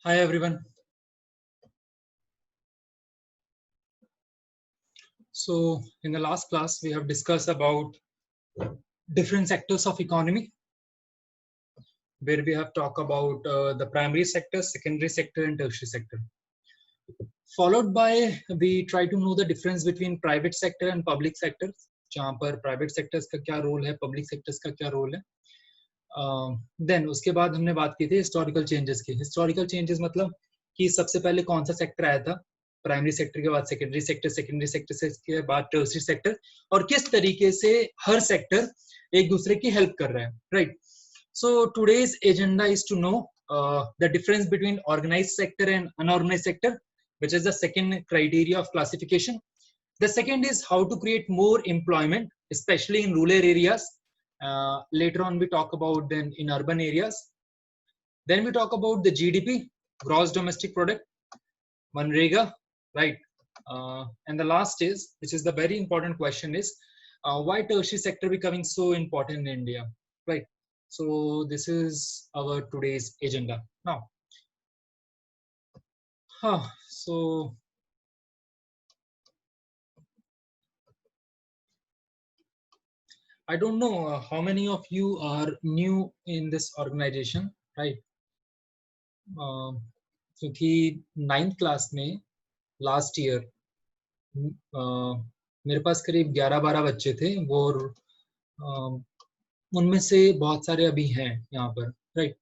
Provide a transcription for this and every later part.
Hi everyone. So in the last class we have discussed about different sectors of economy, where we have talked about the primary sector, secondary sector and tertiary sector. Followed by we try to know the difference between private sector and public sector, जहाँ पर private sectors का क्या role है, public sectors का क्या role है. Then उसके बाद हमने बात की थी historical changes की. Historical changes मतलब कि सबसे पहले कौन सा sector आया था, प्राइमरी सेक्टर के बाद सेकेंडरी सेक्टर से के बाद टर्शियरी सेक्टर, और किस तरीके से हर सेक्टर एक दूसरे की हेल्प कर रहा है, right. So today's agenda is to know the difference between organised sector and unorganised sector, which is the second criteria of classification. The second is how to create more employment, especially in rural areas. Later on we talk about then in urban areas. Then we talk about the GDP, gross domestic product, Manrega, right. And the last is, which is the very important question, is why tertiary sector becoming so important in India, right. So this is our today's agenda now. So I don't know how many of you are new in this organization, right. क्योंकि 9th class में last year मेरे पास करीब 11-12 बच्चे थे, वो उनमें से बहुत सारे अभी हैं यहाँ पर, राइट.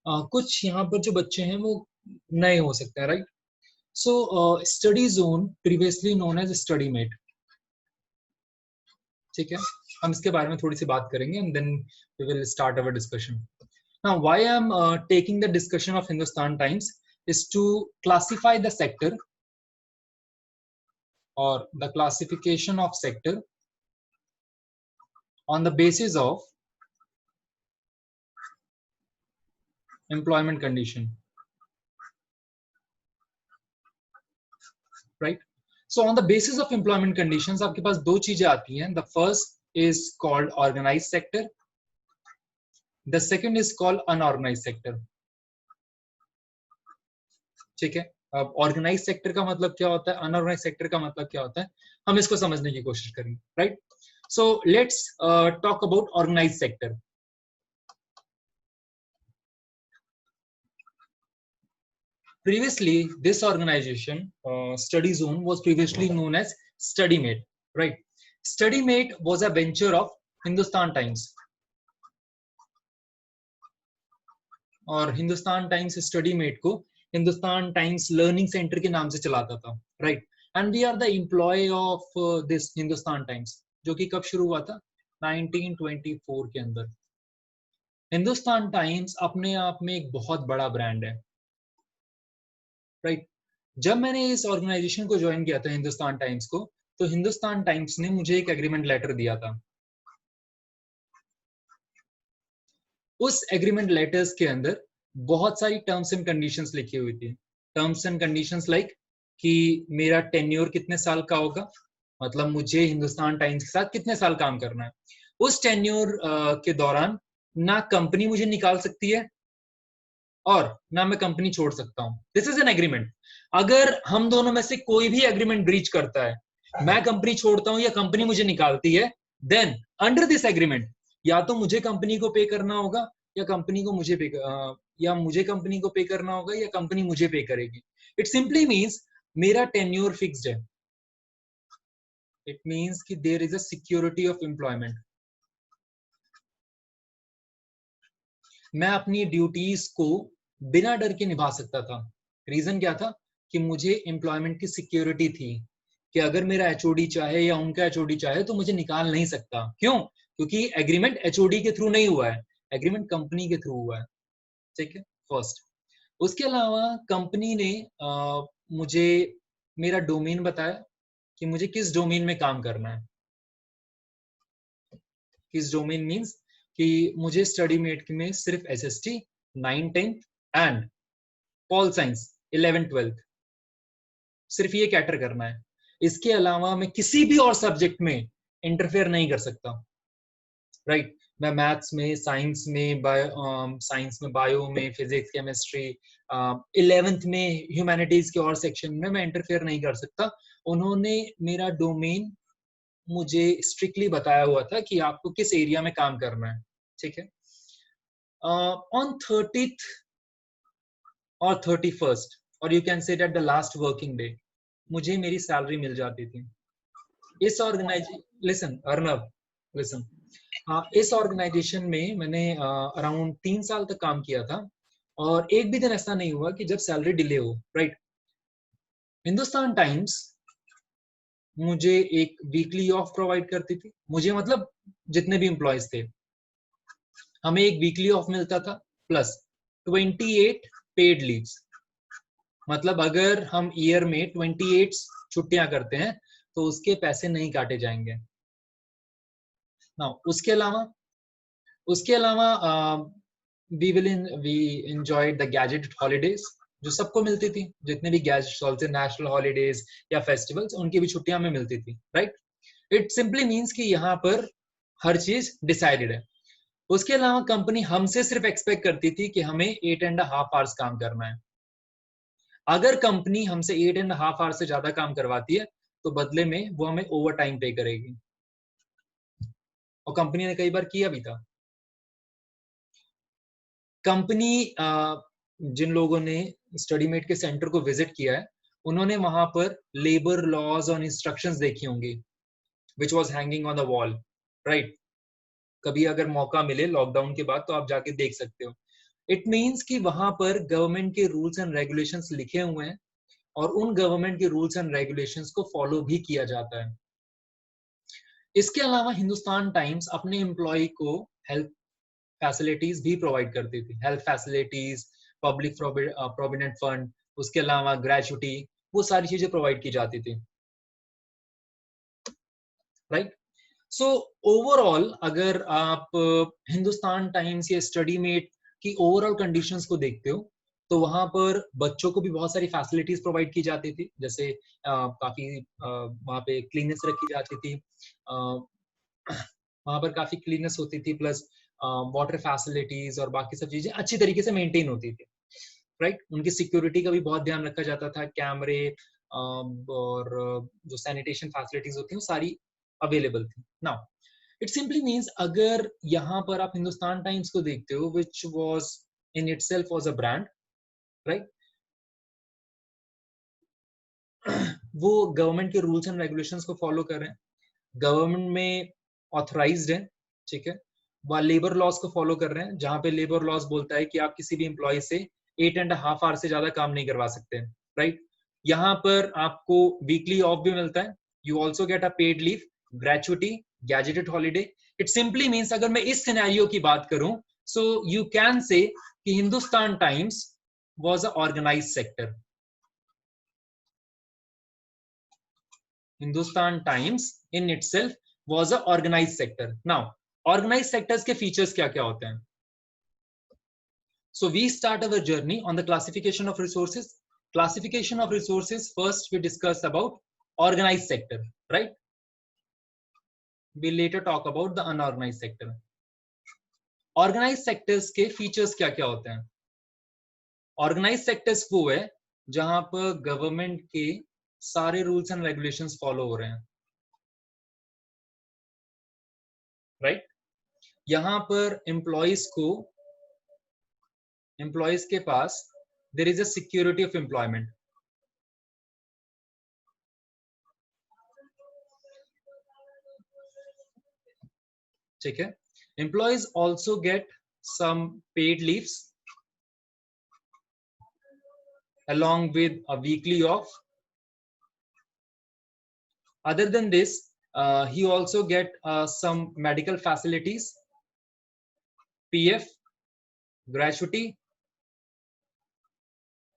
कुछ यहाँ पर जो बच्चे हैं वो नए हो सकते हैं, right. So study zone previously known as study mate, ठीक है. हम इसके बारे में थोड़ी सी बात करेंगे and then we will start our discussion. Now why I am taking the discussion of Hindustan Times is to classify the sector or the classification of sector on the basis of employment condition, right. So on the basis of employment conditions आपके पास दो चीजें आती हैं. The first is called organized sector, the second is called unorganized sector, ठीक है. अब organise sector का मतलब क्या होता है, अनऑर्गेनाइज सेक्टर का मतलब क्या होता है, हम इसको समझने की कोशिश करेंगे, right. So let's talk about organise sector. Previously this organization, study zone, was previously known as StudyMate, right. StudyMate was a venture of Hindustan Times, और हिंदुस्तान टाइम्स StudyMate को हिंदुस्तान टाइम्स लर्निंग सेंटर के नाम से चलाता था, right. And we are the employ of this Hindustan Times, जो कि कब शुरू हुआ था, 1924 के अंदर. हिंदुस्तान टाइम्स अपने आप में एक बहुत बड़ा ब्रांड है, राइट. जब मैंने इस ऑर्गेनाइजेशन को ज्वाइन किया था हिंदुस्तान टाइम्स को, तो हिंदुस्तान टाइम्स ने मुझे एक एग्रीमेंट लेटर दिया था. उस एग्रीमेंट लेटर्स के अंदर बहुत सारी टर्म्स एंड कंडीशंस लिखी हुई थी. टर्म्स एंड कंडीशंस लाइक कि मेरा टेन्योर कितने साल का होगा, मतलब मुझे हिंदुस्तान टाइम्स के साथ कितने साल काम करना है. उस टेन्योर के दौरान ना कंपनी मुझे निकाल सकती है और ना मैं कंपनी छोड़ सकता हूं. This is an agreement. अगर हम दोनों में से कोई भी एग्रीमेंट ब्रीच करता है, मैं कंपनी छोड़ता हूं या कंपनी मुझे निकालती है, देन अंडर दिस एग्रीमेंट या तो मुझे कंपनी को पे करना होगा या कंपनी को मुझे पे, या मुझे कंपनी को पे करना होगा या कंपनी मुझे पे करेगी. इट सिंपली मींस मेरा टेन्योर फिक्स्ड है. इट मींस कि there is a security of employment. मैं अपनी ड्यूटीज को बिना डर के निभा सकता था. रीजन क्या था कि मुझे एम्प्लॉयमेंट की सिक्योरिटी थी कि अगर मेरा एचओडी चाहे या उनका एचओडी चाहे तो मुझे निकाल नहीं सकता. क्यों? क्योंकि एग्रीमेंट एचओडी के थ्रू नहीं हुआ है, एग्रीमेंट कंपनी के थ्रू हुआ है, ठीक है. फर्स्ट. उसके अलावा कंपनी ने मुझे मेरा डोमेन बताया कि मुझे किस डोमेन में काम करना है. किस डोमेन मींस कि मुझे StudyMate में सिर्फ SST, 9th 10th and pol science 11th 12th सिर्फ ये कैटर करना है. इसके अलावा मैं किसी भी और सब्जेक्ट में इंटरफेयर नहीं कर सकता, राइट. मैं मैथ्स में, साइंस में, बायो में, फिजिक्स, केमिस्ट्री, 11th में ह्यूमैनिटीज के और सेक्शन में मैं इंटरफेयर नहीं कर सकता। उन्होंने मेरा डोमेन मुझे स्ट्रिक्टली बताया हुआ था कि आपको किस एरिया में काम करना है, ठीक है। ऑन 30th और 31st, और you can say that the last working day, मुझे मेरी सैलरी मिल जाती थी। इस ऑर्गेनाइजेशन, लिसन अर्नब, लिसन, इस ऑर्गेनाइजेशन में मैंने अराउंड 3 साल तक काम किया था, और एक भी दिन ऐसा नहीं हुआ कि जब सैलरी डिले हो, राइट। हिंदुस्तान टाइम्स मुझे एक वीकली ऑफ प्रोवाइड करती थी, मुझे मतलब जितने भी एम्प्लॉयज थे, हमें एक वीकली ऑफ मिलता था, प्लस 28 पेड लीव्स। मतलब अगर हम ईयर में 28 छुट्टियां करते हैं तो उसके पैसे नहीं काटे जाएंगे ना। उसके अलावा we enjoyed the gazetted holidays, जो सबको मिलती थी, जितने भी गैजेट्स होते, नेशनल हॉलीडेज या फेस्टिवल्स, उनकी भी छुट्टियां हमें मिलती थी, राइट। इट सिंपली मीन्स कि यहाँ पर हर चीज डिसाइडेड है। उसके अलावा कंपनी हमसे सिर्फ एक्सपेक्ट करती थी कि हमें 8.5 आवर्स काम करना है। अगर कंपनी हमसे 8.5 आवर्स से ज्यादा काम करवाती है तो बदले में वो हमें ओवर टाइम पे करेगी, और कंपनी ने कई बार किया भी था। कंपनी, जिन लोगों ने स्टडीमेट के सेंटर को विजिट किया है, उन्होंने वहां पर लेबर लॉज और इंस्ट्रक्शंस देखी होंगी, which was hanging on the wall, right. कभी अगर मौका मिले लॉकडाउन के बाद तो आप जाके देख सकते हो। इट मीन्स कि वहां पर गवर्नमेंट के रूल्स एंड रेगुलेशंस लिखे हुए हैं, और उन गवर्नमेंट के रूल्स एंड रेगुलेशंस को फॉलो भी किया जाता है। इसके अलावा हिंदुस्तान टाइम्स अपने एम्प्लॉय को हेल्थ फैसिलिटीज भी प्रोवाइड करती थी, health facilities, public provident fund, उसके अलावा ग्रेचुटी, वो सारी चीजें प्रोवाइड की जाती थी, राइट। सो ओवरऑल अगर आप हिंदुस्तान टाइम्स या स्टडीमेट की ओवरऑल कंडीशंस को देखते हो, तो वहां पर बच्चों को भी बहुत सारी फैसिलिटीज प्रोवाइड की जाती थी, जैसे काफी वहां पे क्लीननेस रखी जाती थी, वहां पर काफी क्लीननेस होती थी, प्लस वाटर फैसिलिटीज और बाकी सब चीजें अच्छी तरीके से मेंटेन होती थी, राइट। उनकी सिक्योरिटी का भी बहुत ध्यान रखा जाता था, कैमरे और जो सैनिटेशन फैसिलिटीज होती हैं वो सारी अवेलेबल थी। नाउ इट सिंपली मीन्स, अगर यहाँ पर आप हिंदुस्तान टाइम्स को देखते हो, which was in it self was a brand, right, वो गवर्नमेंट के रूल्स एंड रेगुलेशंस को फॉलो कर रहे हैं, गवर्नमेंट में ऑथराइज्ड है, ठीक है। वह लेबर लॉज को फॉलो कर रहे हैं, जहां पे लेबर लॉज बोलता है कि आप किसी भी एम्प्लॉय से 8.5 आवर से ज्यादा काम नहीं करवा सकते, राइट। यहाँ पर आपको वीकली ऑफ भी मिलता है, you also get a paid leave, gratuity, gazetted holiday. It simply means, अगर मैं इस सिनेरियो की बात करूं, सो यू कैन से कि Hindustan Times was a organised sector. Hindustan Times in itself was a organised sector. Now organised sectors के features क्या क्या होते हैं? So we start our journey on the classification of resources. Classification of resources, first we discuss about organized sector, right? We later talk about the unorganized sector. Organized sectors के features क्या क्या होते हैं? Organized sectors वो है जहां पर government के सारे रूल्स एंड रेगुलेशंस फॉलो हो रहे हैं, राइट। यहाँ पर एम्प्लॉयज के पास there is a security of employment, ठीक है। Employees also get some paid leaves along with a weekly off. Other than this, he also get some medical facilities, PF, gratuity,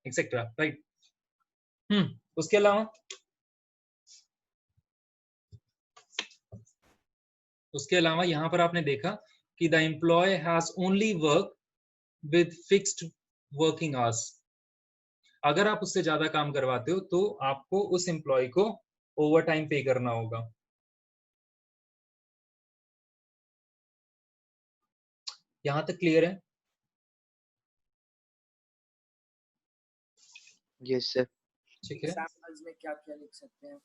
etc. Right? उसके अलावा यहाँ पर आपने देखा कि the employ has only work with fixed working hours. अगर आप उससे ज्यादा काम करवाते हो तो आपको उस एम्प्लॉय को ओवर टाइम पे करना होगा। यहाँ तक क्लियर है? Yes sir. ठीक है। एग्जांपल्स में क्या क्या लिख सकते हैं?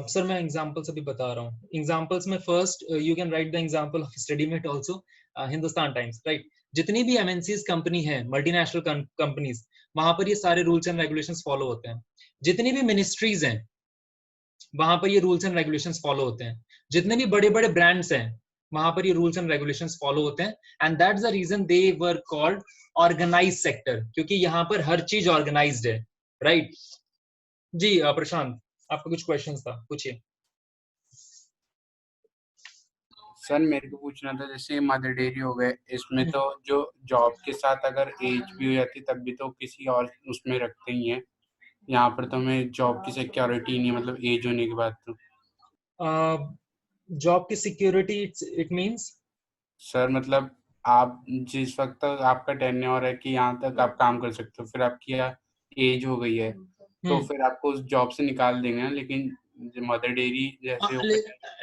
सर मैं एग्जांपल्स अभी बता रहा हूँ। एग्जांपल्स में first you can write the example of Studymate also, Hindustan Times, right. जितनी भी एमएनसीज कंपनी है, मल्टीनेशनल कंपनीज, वहां पर ये सारे रूल्स एंड रेगुलेशंस फॉलो होते हैं। जितनी भी मिनिस्ट्रीज हैं वहां पर ये रूल्स एंड रेगुलेशंस फॉलो होते हैं। जितने भी बड़े बड़े ब्रांड्स हैं वहां पर ये रूल्स एंड रेगुलेशंस फॉलो होते हैं। And that's the reason they were called organised sector, क्योंकि यहाँ पर हर चीज ऑर्गेनाइज्ड है, राइट। जी प्रशांत, आपका कुछ क्वेश्चंस था, पूछिए। सर मेरे को पूछना था, जैसे मदर डेयरी हो गए, इसमें तो जो जॉब के साथ अगर एज भी हो जाती तब भी तो किसी और उसमें रखते ही हैं। यहाँ पर तो हमें जॉब की सिक्योरिटी नहीं है, मतलब एज होने के बाद तो। जॉब की सिक्योरिटी इट मींस? सर मतलब आप जिस वक्त तक आपका टेन्योर है कि यहाँ तक आप काम कर सकते हो, फिर आपकी एज हो गई है तो फिर आपको उस जॉब से निकाल देंगे ना। लेकिन मदर डेयरी जैसे हो गए।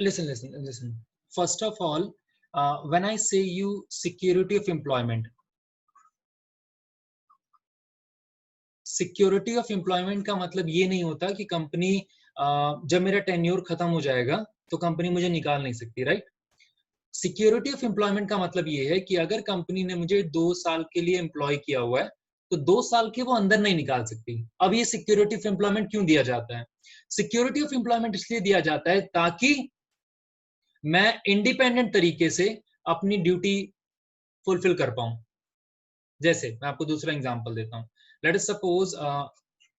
listen, first of all, when I say you security of employment, security of employment का मतलब ये नहीं होता कि कंपनी जब मेरा टेन्योर खत्म हो जाएगा तो कंपनी मुझे निकाल नहीं सकती, राइट। सिक्योरिटी ऑफ एम्प्लॉयमेंट का मतलब ये है कि अगर कंपनी ने मुझे 2 साल के लिए एम्प्लॉय किया हुआ है तो 2 साल के वो अंदर नहीं निकाल सकती। अब ये सिक्योरिटी ऑफ एम्प्लॉयमेंट क्यों दिया जाता है? सिक्योरिटी ऑफ एम्प्लॉयमेंट इसलिए दिया जाता है ताकि मैं इंडिपेंडेंट तरीके से अपनी ड्यूटी फुलफिल कर पाऊं। जैसे मैं आपको दूसरा एग्जांपल देता हूं। लेट अस सपोज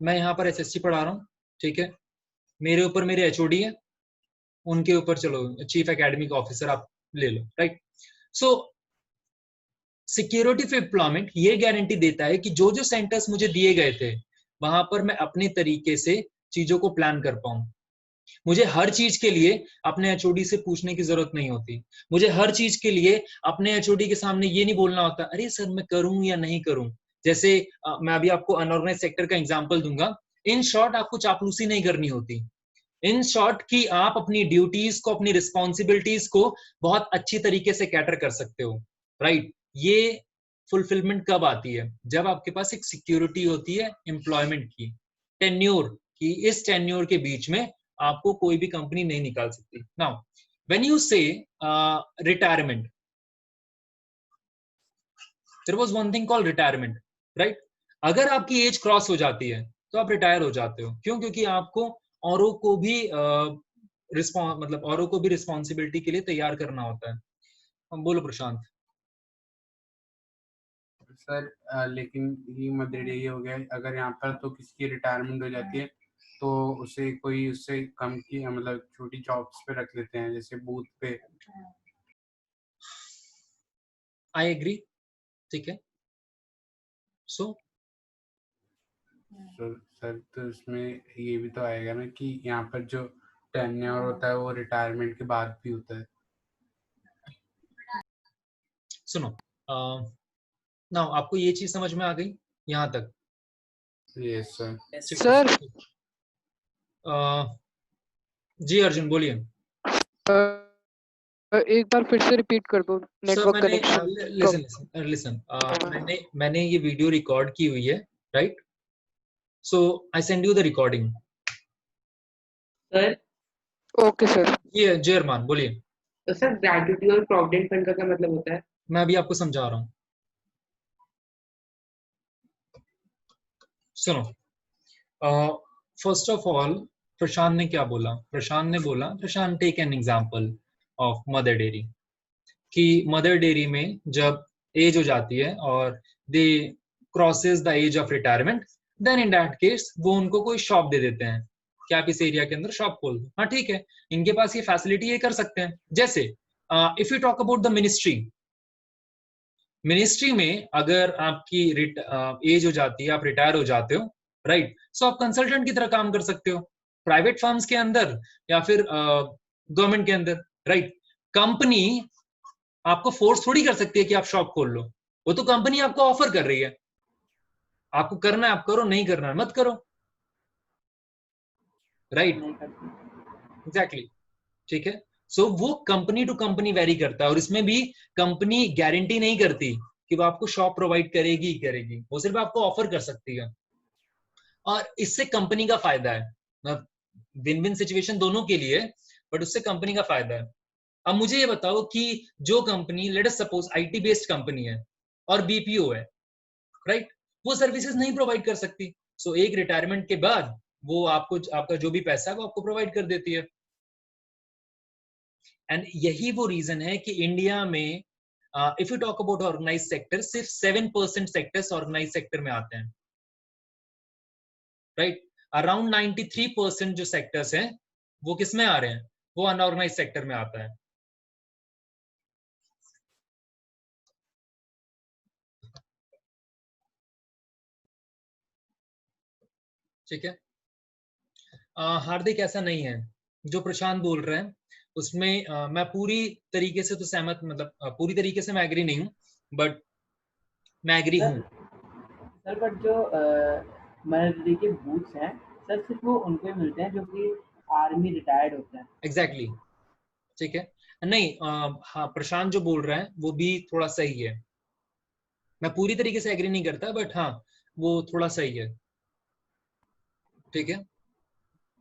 मैं यहाँ पर एसएससी पढ़ा रहा हूँ, ठीक है। मेरे ऊपर मेरे एचओडी है, उनके ऊपर चलो चीफ एकेडमिक ऑफिसर आप ले लो, right. So security of employment ये गारंटी देता है कि जो जो सेंटर्स मुझे दिए गए थे वहां पर मैं अपने तरीके से चीजों को प्लान कर पाऊं। मुझे हर चीज के लिए अपने एचओडी से पूछने की जरूरत नहीं होती। मुझे हर चीज के लिए अपने एचओडी के सामने ये नहीं बोलना होता, अरे सर मैं करूं या नहीं करूं। जैसे मैं अभी आपको अनऑर्गेनाइज सेक्टर का एग्जांपल दूंगा। इन शॉर्ट आपको चापलूसी नहीं करनी होती। इन शॉर्ट कि आप अपनी ड्यूटीज को, अपनी रिस्पॉन्सिबिलिटीज को बहुत अच्छी तरीके से कैटर कर सकते हो, राइट। ये फुलफिलमेंट कब आती है? जब आपके पास एक सिक्योरिटी होती है एम्प्लॉयमेंट की, टेन्योर की। इस टेन्योर के बीच में आपको कोई भी कंपनी नहीं निकाल सकती। Now when you say retirement, there was one thing called retirement, right. अगर आपकी एज क्रॉस हो जाती है तो आप रिटायर हो जाते हो। क्यों? क्योंकि आपको औरों को भी मतलब औरों को भी रिस्पॉन्सिबिलिटी के लिए तैयार करना होता है। बोलो प्रशांत। सर लेकिन ये मदर डेयरी हो गया, अगर यहाँ पर तो किसी की रिटायरमेंट हो जाती है तो उसे कोई उससे कम की मतलब छोटी जॉब्स पे रख लेते हैं, जैसे बूथ पे। आई एग्री, ठीक है। सो सर तो इसमें ये भी तो आएगा ना कि यहाँ पर जो टेन्योर होता है वो रिटायरमेंट के बाद भी होता है। सुनो, ना आपको ये चीज समझ में आ गई यहाँ तक? Yes sir. सर जी अर्जुन बोलिए। एक बार फिर से रिपीट कर दो, नेटवर्क कनेक्शन। लिसन, मैंने ये वीडियो रिकॉर्ड की हुई है, right. So I send you the recording. Sir okay sir. ये जय अरमान बोलिए। तो सर ग्रेजुटी और प्रोविडेंट फंड का क्या मतलब होता है? मैं अभी आपको समझा रहा हूँ, सुनो। फर्स्ट ऑफ ऑल प्रशांत ने क्या बोला? Prashant take an example of Mother Dairy, कि मदर डेयरी में जब एज हो जाती है और they crosses the age of retirement, then in that case वो उनको कोई शॉप दे देते हैं कि आप इस एरिया के अंदर शॉप खोल दो। हाँ ठीक है, इनके पास ये फैसिलिटी ये कर सकते हैं। जैसे if you talk about the ministry में अगर आपकी एज हो जाती है, आप रिटायर हो जाते हो, राइट। सो आप कंसल्टेंट की तरह काम कर सकते हो प्राइवेट फर्म्स के अंदर या फिर गवर्नमेंट के अंदर, राइट। कंपनी आपको फोर्स थोड़ी कर सकती है कि आप शॉप खोल लो। वो तो कंपनी आपको ऑफर कर रही है, आपको करना है आप करो, नहीं करना है मत करो, राइट। एग्जैक्टली, ठीक है। सो वो कंपनी टू कंपनी वेरी करता है, और इसमें भी कंपनी गारंटी नहीं करती कि वो आपको शॉप प्रोवाइड करेगी ही करेगी, वो सिर्फ आपको ऑफर कर सकती है, और इससे कंपनी का फायदा है, विन विन सिचुएशन दोनों के लिए, बट उससे कंपनी का फायदा है। अब मुझे ये बताओ कि जो company, late us suppose IT based company है और बीपीओ है, राइट, वो सर्विसेज नहीं प्रोवाइड कर सकती, सो एक रिटायरमेंट के बाद वो आपको आपका जो भी पैसा है वो आपको प्रोवाइड कर देती है। एंड यही वो रीजन है कि इंडिया में if you talk about organise sector, सिर्फ 7% सेक्टर्स ऑर्गेनाइज सेक्टर में आते हैं, राइट। अराउंड 93% जो सेक्टर्स हैं वो किस में आ रहे हैं, वो अनऑर्गेनाइज सेक्टर में आता है। ठीक है, हार्दिक ऐसा नहीं है, जो प्रशांत बोल रहे हैं उसमें मैं पूरी तरीके से तो सहमत, मतलब पूरी तरीके से मैं एग्री नहीं हूँ, बट मैं एग्री हूँ। सर बट जो मैनेजरी के बूथ्स हैं सर, सिर्फ वो उनको ही मिलते हैं जो कि आर्मी रिटायर्ड होते हैं। एग्जैक्टली, ठीक है, नहीं हाँ, प्रशांत जो बोल रहे हैं वो भी थोड़ा सही है, मैं पूरी तरीके से एग्री नहीं करता, बट हाँ वो थोड़ा सही है, ठीक है।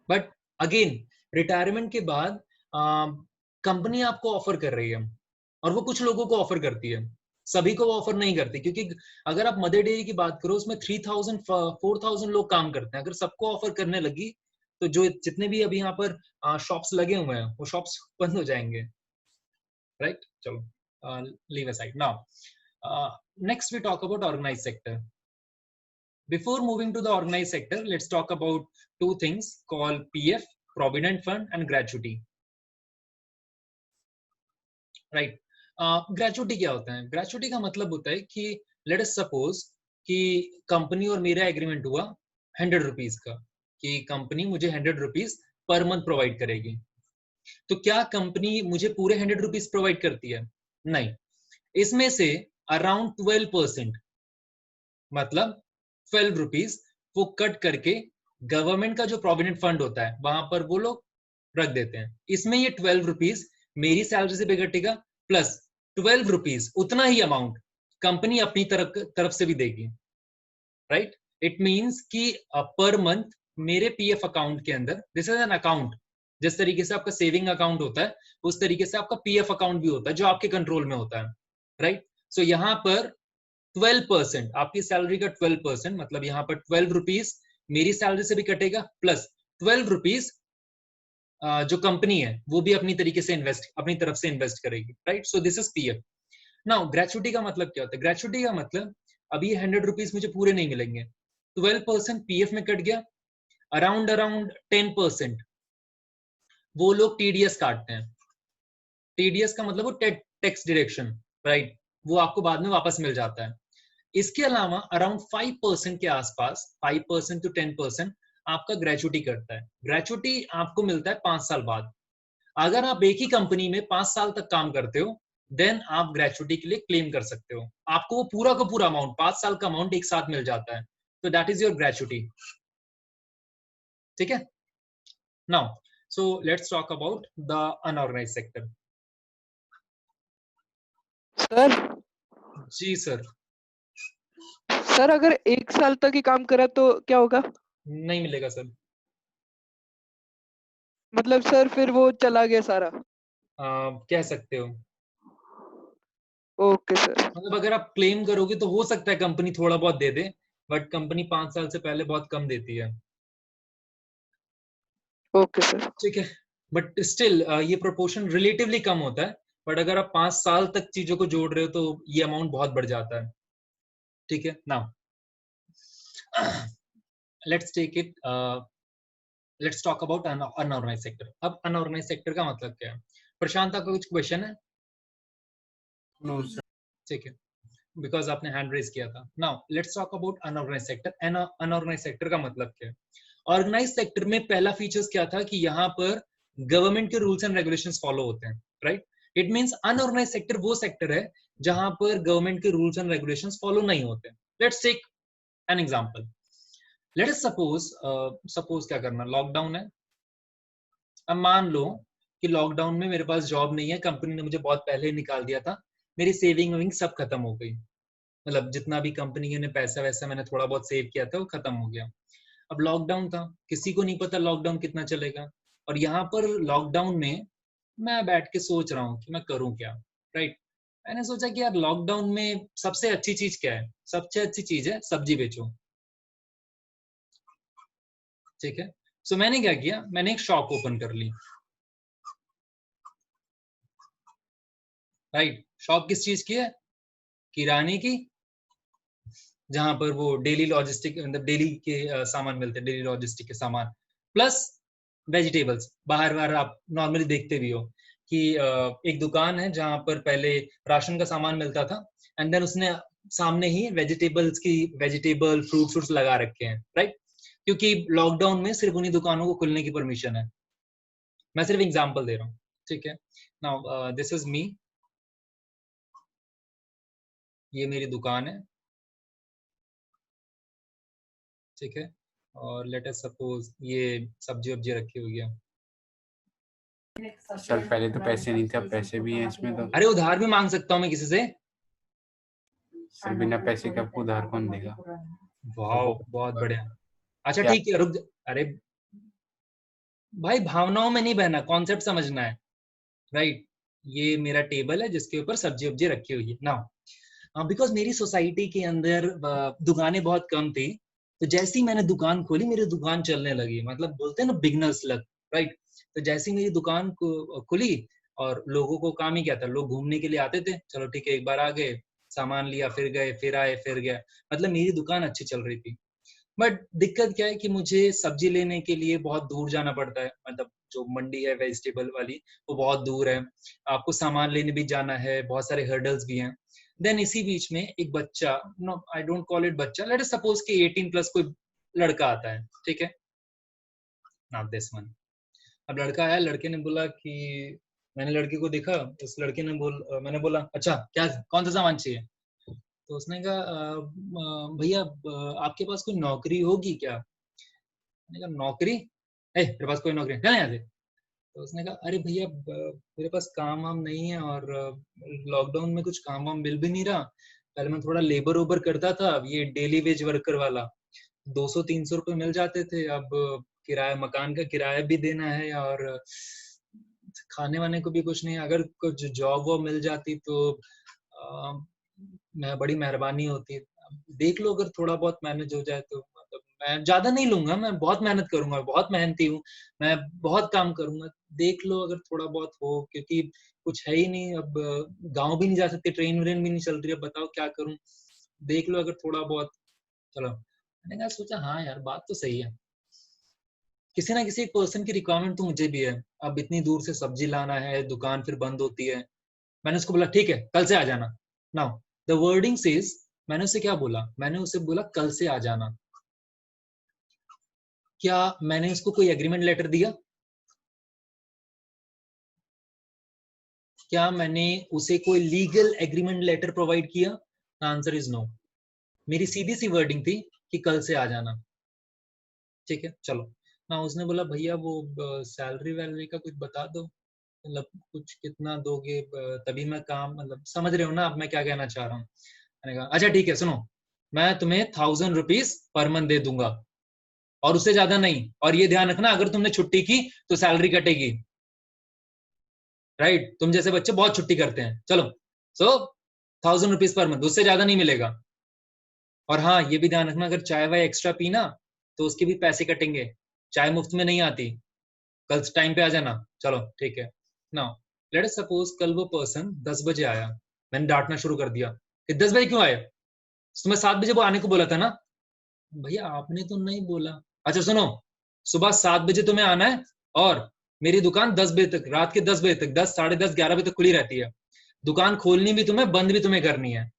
बट अगेन, रिटायरमेंट के बाद कंपनी आपको ऑफर कर रही है, और वो कुछ लोगों को ऑफर करती है, सभी को ऑफर नहीं करती, क्योंकि अगर आप मदर डेयरी की बात करो उसमें 3000 4000 लोग काम करते हैं, अगर सबको ऑफर करने लगी तो जो जितने भी अभी यहाँ पर शॉप्स लगे हुए हैं वो शॉप्स बंद हो जाएंगे, राइट। चलो leave aside now, next we talk about organise sector. Before moving to the organized sector, let's talk about two things called PF, Provident Fund, and gratuity. Right? Gratuity क्या होता है? Gratuity का मतलब होता है कि let us suppose कि company और मेरा एग्रीमेंट हुआ 100 रुपीज का, कि कंपनी मुझे 100 रुपीज पर मंथ प्रोवाइड करेगी। तो क्या कंपनी मुझे पूरे 100 रुपीज प्रोवाइड करती है? नहीं, इसमें से अराउंड 12%, मतलब 12 रुपीज वो कट करके गवर्नमेंट का जो प्रोविडेंट फंड होता है वहां पर वो लोग रख देते हैं। इसमें ये 12 रुपीज मेरी सैलरी से भी कटेगा, प्लस 12 रुपीज उतना ही अमाउंट कंपनी अपनी तरफ से भी देगी, राइट। इट मींस कि पर मंथ मेरे पीएफ अकाउंट के अंदर, दिस इज एन अकाउंट, जिस तरीके से आपका सेविंग अकाउंट होता है उस तरीके से आपका पीएफ अकाउंट भी होता है जो आपके कंट्रोल में होता है, राइट। सो यहाँ पर 12%, आपकी सैलरी का 12%, मतलब यहाँ पर 12 रुपीज मेरी सैलरी से भी कटेगा, प्लस 12 रुपीज जो कंपनी है वो भी अपनी तरीके से अपनी तरफ से इन्वेस्ट करेगी, right. So this is PF. Now gratuity का मतलब क्या होता है? ग्रेचुटी का मतलब अभी 100 रुपीज मुझे पूरे नहीं मिलेंगे, 12% पीएफ में कट गया, अराउंड 10% वो लोग टीडीएस काटते हैं। टीडीएस का मतलब वो टैक्स डिडक्शन, राइट, वो आपको बाद में वापस मिल जाता है। इसके अलावा अराउंड 5% के आसपास, 5% to 10% आपका ग्रेचुटी करता है। ग्रेचुटी आपको मिलता है 5 साल बाद। अगर आप एक ही कंपनी में 5 साल तक काम करते हो देन आप ग्रेचुटी के लिए क्लेम कर सकते हो, आपको वो पूरा का पूरा अमाउंट, 5 साल का अमाउंट एक साथ मिल जाता है, तो दैट इज योर ग्रेचुटी, ठीक है। Now so let's talk about the unorganised sector. Sir ji sir. Sir अगर 1 साल तक ही काम करा तो क्या होगा? नहीं मिलेगा सर। मतलब सर फिर वो चला गया सारा? कह सकते हो। Okay sir. मतलब अगर आप क्लेम करोगे तो हो सकता है कंपनी थोड़ा बहुत दे दे, बट कंपनी 5 साल से पहले बहुत कम देती है, ओके सर। ठीक है। बट स्टिल ये प्रोपोर्शन रिलेटिवली कम होता है, बट अगर आप 5 साल तक चीजों को जोड़ रहे हो तो ये अमाउंट बहुत बढ़ जाता है, ठीक है। Now let's take it, let's talk about unorganised sector. अब अनऑर्गेनाइज्ड सेक्टर का मतलब क्या है? प्रशांत, आपका कुछ क्वेश्चन है? No sir. ठीक है, बिकॉज आपने हैंड रेज किया था। Now let's talk about unorganised sector. Unorganised sector का मतलब क्या है? ऑर्गेनाइज सेक्टर में पहला फीचर्स क्या था कि यहाँ पर गवर्नमेंट के रूल्स एंड रेगुलेशंस फॉलो होते हैं, right. It means unorganise sector वो सेक्टर है जहां पर गवर्नमेंट के रूल्स एंड रेगुलेशंस फॉलो नहीं होते। Let's take an example. Let us suppose क्या करना, लॉकडाउन है, अब मान लो कि लॉकडाउन में मेरे पास जॉब नहीं है, कंपनी ने मुझे बहुत पहले निकाल दिया था, मेरी सेविंग वेविंग सब खत्म हो गई, मतलब जितना भी कंपनी ने पैसा वैसा मैंने थोड़ा बहुत सेव किया था वो खत्म हो गया। अब लॉकडाउन था, किसी को नहीं पता लॉकडाउन कितना चलेगा, और यहाँ पर लॉकडाउन में मैं बैठ के सोच रहा हूँ कि मैं करूँ क्या, राइट। मैंने सोचा कि यार लॉकडाउन में सबसे अच्छी चीज क्या है, सबसे अच्छी चीज है सब्जी बेचो, ठीक है। सो मैंने क्या किया, मैंने एक शॉप ओपन कर ली, राइट। शॉप किस चीज की है, किराने की, जहां पर वो डेली लॉजिस्टिक मतलब डेली के सामान मिलते हैं, डेली लॉजिस्टिक के सामान प्लस वेजिटेबल्स। बाहर बाहर आप नॉर्मली देखते भी हो कि एक दुकान है जहां पर पहले राशन का सामान मिलता था, एंड देन उसने सामने ही वेजिटेबल फ्रूट्स लगा रखे हैं, राइट। क्योंकि लॉकडाउन में सिर्फ उन्हीं दुकानों को खुलने की परमिशन है। मैं सिर्फ एग्जांपल दे रहा हूँ, ठीक है। नाउ दिस इज मी, ये मेरी दुकान है, ठीक है। और लेट अस सपोज ये सब्जी वब्जी रखी हुई है। सर पहले तो पैसे नहीं थे, अब पैसे भी हैं इसमें तो। अरे उधार भी मांग सकता हूँ मैं किसी से। सर बिना पैसे के आपको उधार कौन देगा? वाह बहुत बढ़िया। अच्छा क्या? ठीक है रुक अरे भाई भावनाओं में नहीं बहना, कॉन्सेप्ट समझना है, राइट। ये मेरा टेबल है जिसके ऊपर सब्जी वब्जी रखी हुई है ना। बिकॉज मेरी सोसाइटी के अंदर दुकानें बहुत कम थी, तो जैसे ही मैंने दुकान खोली मेरी दुकान चलने लगी, मतलब बोलते हैं ना बिगनर्स लक, राइट। तो जैसे ही मेरी दुकान को खुली, और लोगों को काम ही क्या था, लोग घूमने के लिए आते थे, चलो ठीक है एक बार आ गए, सामान लिया, फिर गए, फिर आए, फिर गए, मतलब मेरी दुकान अच्छी चल रही थी। बट दिक्कत क्या है कि मुझे सब्जी लेने के लिए बहुत दूर जाना पड़ता है, मतलब जो मंडी है वेजिटेबल वाली वो बहुत दूर है, आपको सामान लेने भी जाना है, बहुत सारे हर्डल्स भी हैं। देन इसी बीच में एक बच्चा, no I don't call it बच्चा, लेट अस सपोज कि 18 प्लस कोई लड़का आता है, ठीक है। नाउ दिस वन, अब लड़का आया, लड़के ने बोला कि, मैंने लड़के को देखा, उस लड़के ने मैंने बोला अच्छा क्या कौन सा सामान चाहिए, तो उसने कहा भैया आपके पास कोई नौकरी होगी क्या। मैंने कहा नौकरी, तेरे पास कोई नौकरी है, चल यहाँ से। तो उसने कहा अरे भैया मेरे पास काम वाम नहीं है, और लॉकडाउन में कुछ काम वाम मिल भी नहीं रहा, पहले मैं थोड़ा लेबर ओबर करता था, अब ये डेली वेज वर्कर वाला 200-300 रुपए मिल जाते थे, अब किराया, मकान का किराया भी देना है, और खाने वाने को भी कुछ नहीं, अगर कुछ जॉब वॉब मिल जाती तो मैं बड़ी मेहरबानी होती। देख लो अगर थोड़ा बहुत मैनेज हो जाए तो, मतलब मैं ज्यादा नहीं लूंगा, मैं बहुत मेहनत करूंगा, बहुत मेहनती हूँ, मैं बहुत काम करूंगा, देख लो अगर थोड़ा बहुत हो, क्योंकि कुछ है ही नहीं, अब गांव भी नहीं जा सकते, ट्रेन व्रेन भी नहीं चल रही है, बताओ क्या करूं, देख लो अगर थोड़ा बहुत। चलो मैंने कहा, सोचा हाँ यार बात तो सही है, किसी ना किसी एक पर्सन की रिक्वायरमेंट तो मुझे भी है, अब इतनी दूर से सब्जी लाना है, दुकान फिर बंद होती है। मैंने उसको बोला ठीक है कल से आ जाना। नाउ द वर्डिंग सेज, मैंने उसे क्या बोला, मैंने उसे बोला कल से आ जाना। क्या मैंने उसको कोई एग्रीमेंट लेटर दिया, क्या मैंने उसे कोई लीगल एग्रीमेंट लेटर प्रोवाइड किया, आंसर इज नो। मेरी सीधी सी वर्डिंग थी कि कल से आ जाना, ठीक है चलो ना। उसने बोला भैया वो सैलरी वैलरी का कुछ बता दो, मतलब कुछ कितना दोगे, तभी मैं काम, मतलब समझ रहे हो ना अब मैं क्या कहना चाह रहा हूँ। मैंने कहा अच्छा ठीक है सुनो, मैं तुम्हें 1000 रुपीज पर मंथ दे दूंगा, और उससे ज्यादा नहीं, और ये ध्यान रखना अगर तुमने छुट्टी की तो सैलरी कटेगी, राइट। तुम जैसे बच्चे बहुत छुट्टी करते हैं, चलो सो 1000 रुपीज पर मंथ, उससे ज्यादा नहीं मिलेगा। और हाँ ये भी ध्यान रखना अगर चाय वाय एक्स्ट्रा पीना तो उसके भी पैसे कटेंगे, चाय मुफ्त में नहीं आती, कल टाइम पे आ जाना। चलो ठीक है ना। लेट अस सपोज कल वो पर्सन 10 बजे आया, मैंने डांटना शुरू कर दिया कि 10 बजे क्यों आए, तुम्हें 7 बजे वो आने को बोला था ना। भैया आपने तो नहीं बोला। अच्छा सुनो, सुबह 7 बजे तुम्हें आना है, और मेरी दुकान 10 बजे तक, रात के 10 बजे तक, 10 साढ़े 10 11 बजे तक खुली रहती है, दुकान खोलनी भी तुम्हें, बंद भी तुम्हें करनी है।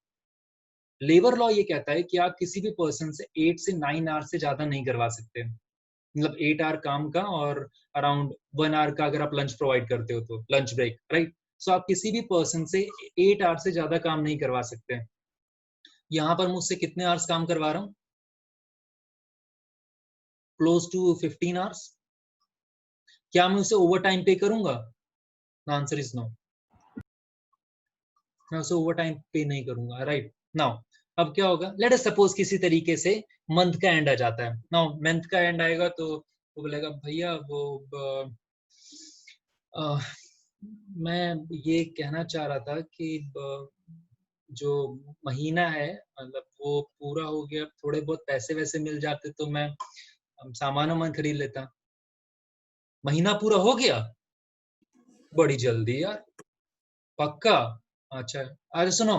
लेबर लॉ ये कहता है कि आप किसी भी पर्सन से 8 से 9 आवर से ज्यादा नहीं करवा सकते, मतलब 8 आवर काम का और अराउंड 1 आवर का अगर आप लंच प्रोवाइड करते हो तो लंच ब्रेक, राइट। सो आप किसी भी पर्सन से 8 आवर से ज्यादा काम नहीं करवा सकते। यहाँ पर मुझसे कितने आवर्स काम करवा रहा हूँ, क्लोज टू 15 आवर्स। क्या मैं उसे ओवर टाइम पे करूंगा, द आंसर इज नो, मैं उसे ओवर टाइम पे नहीं करूंगा, राइट। नाउ अब क्या होगा, लेट अस सपोज किसी तरीके से मंथ का एंड आ जाता है। नाउ मंथ का एंड आएगा तो वो बोलेगा भैया वो मैं ये कहना चाह रहा था कि जो महीना है मतलब वो पूरा हो गया, थोड़े बहुत पैसे वैसे मिल जाते तो मैं सामान वामान खरीद लेता। महीना पूरा हो गया बड़ी जल्दी यार, पक्का? अच्छा अरे सुनो,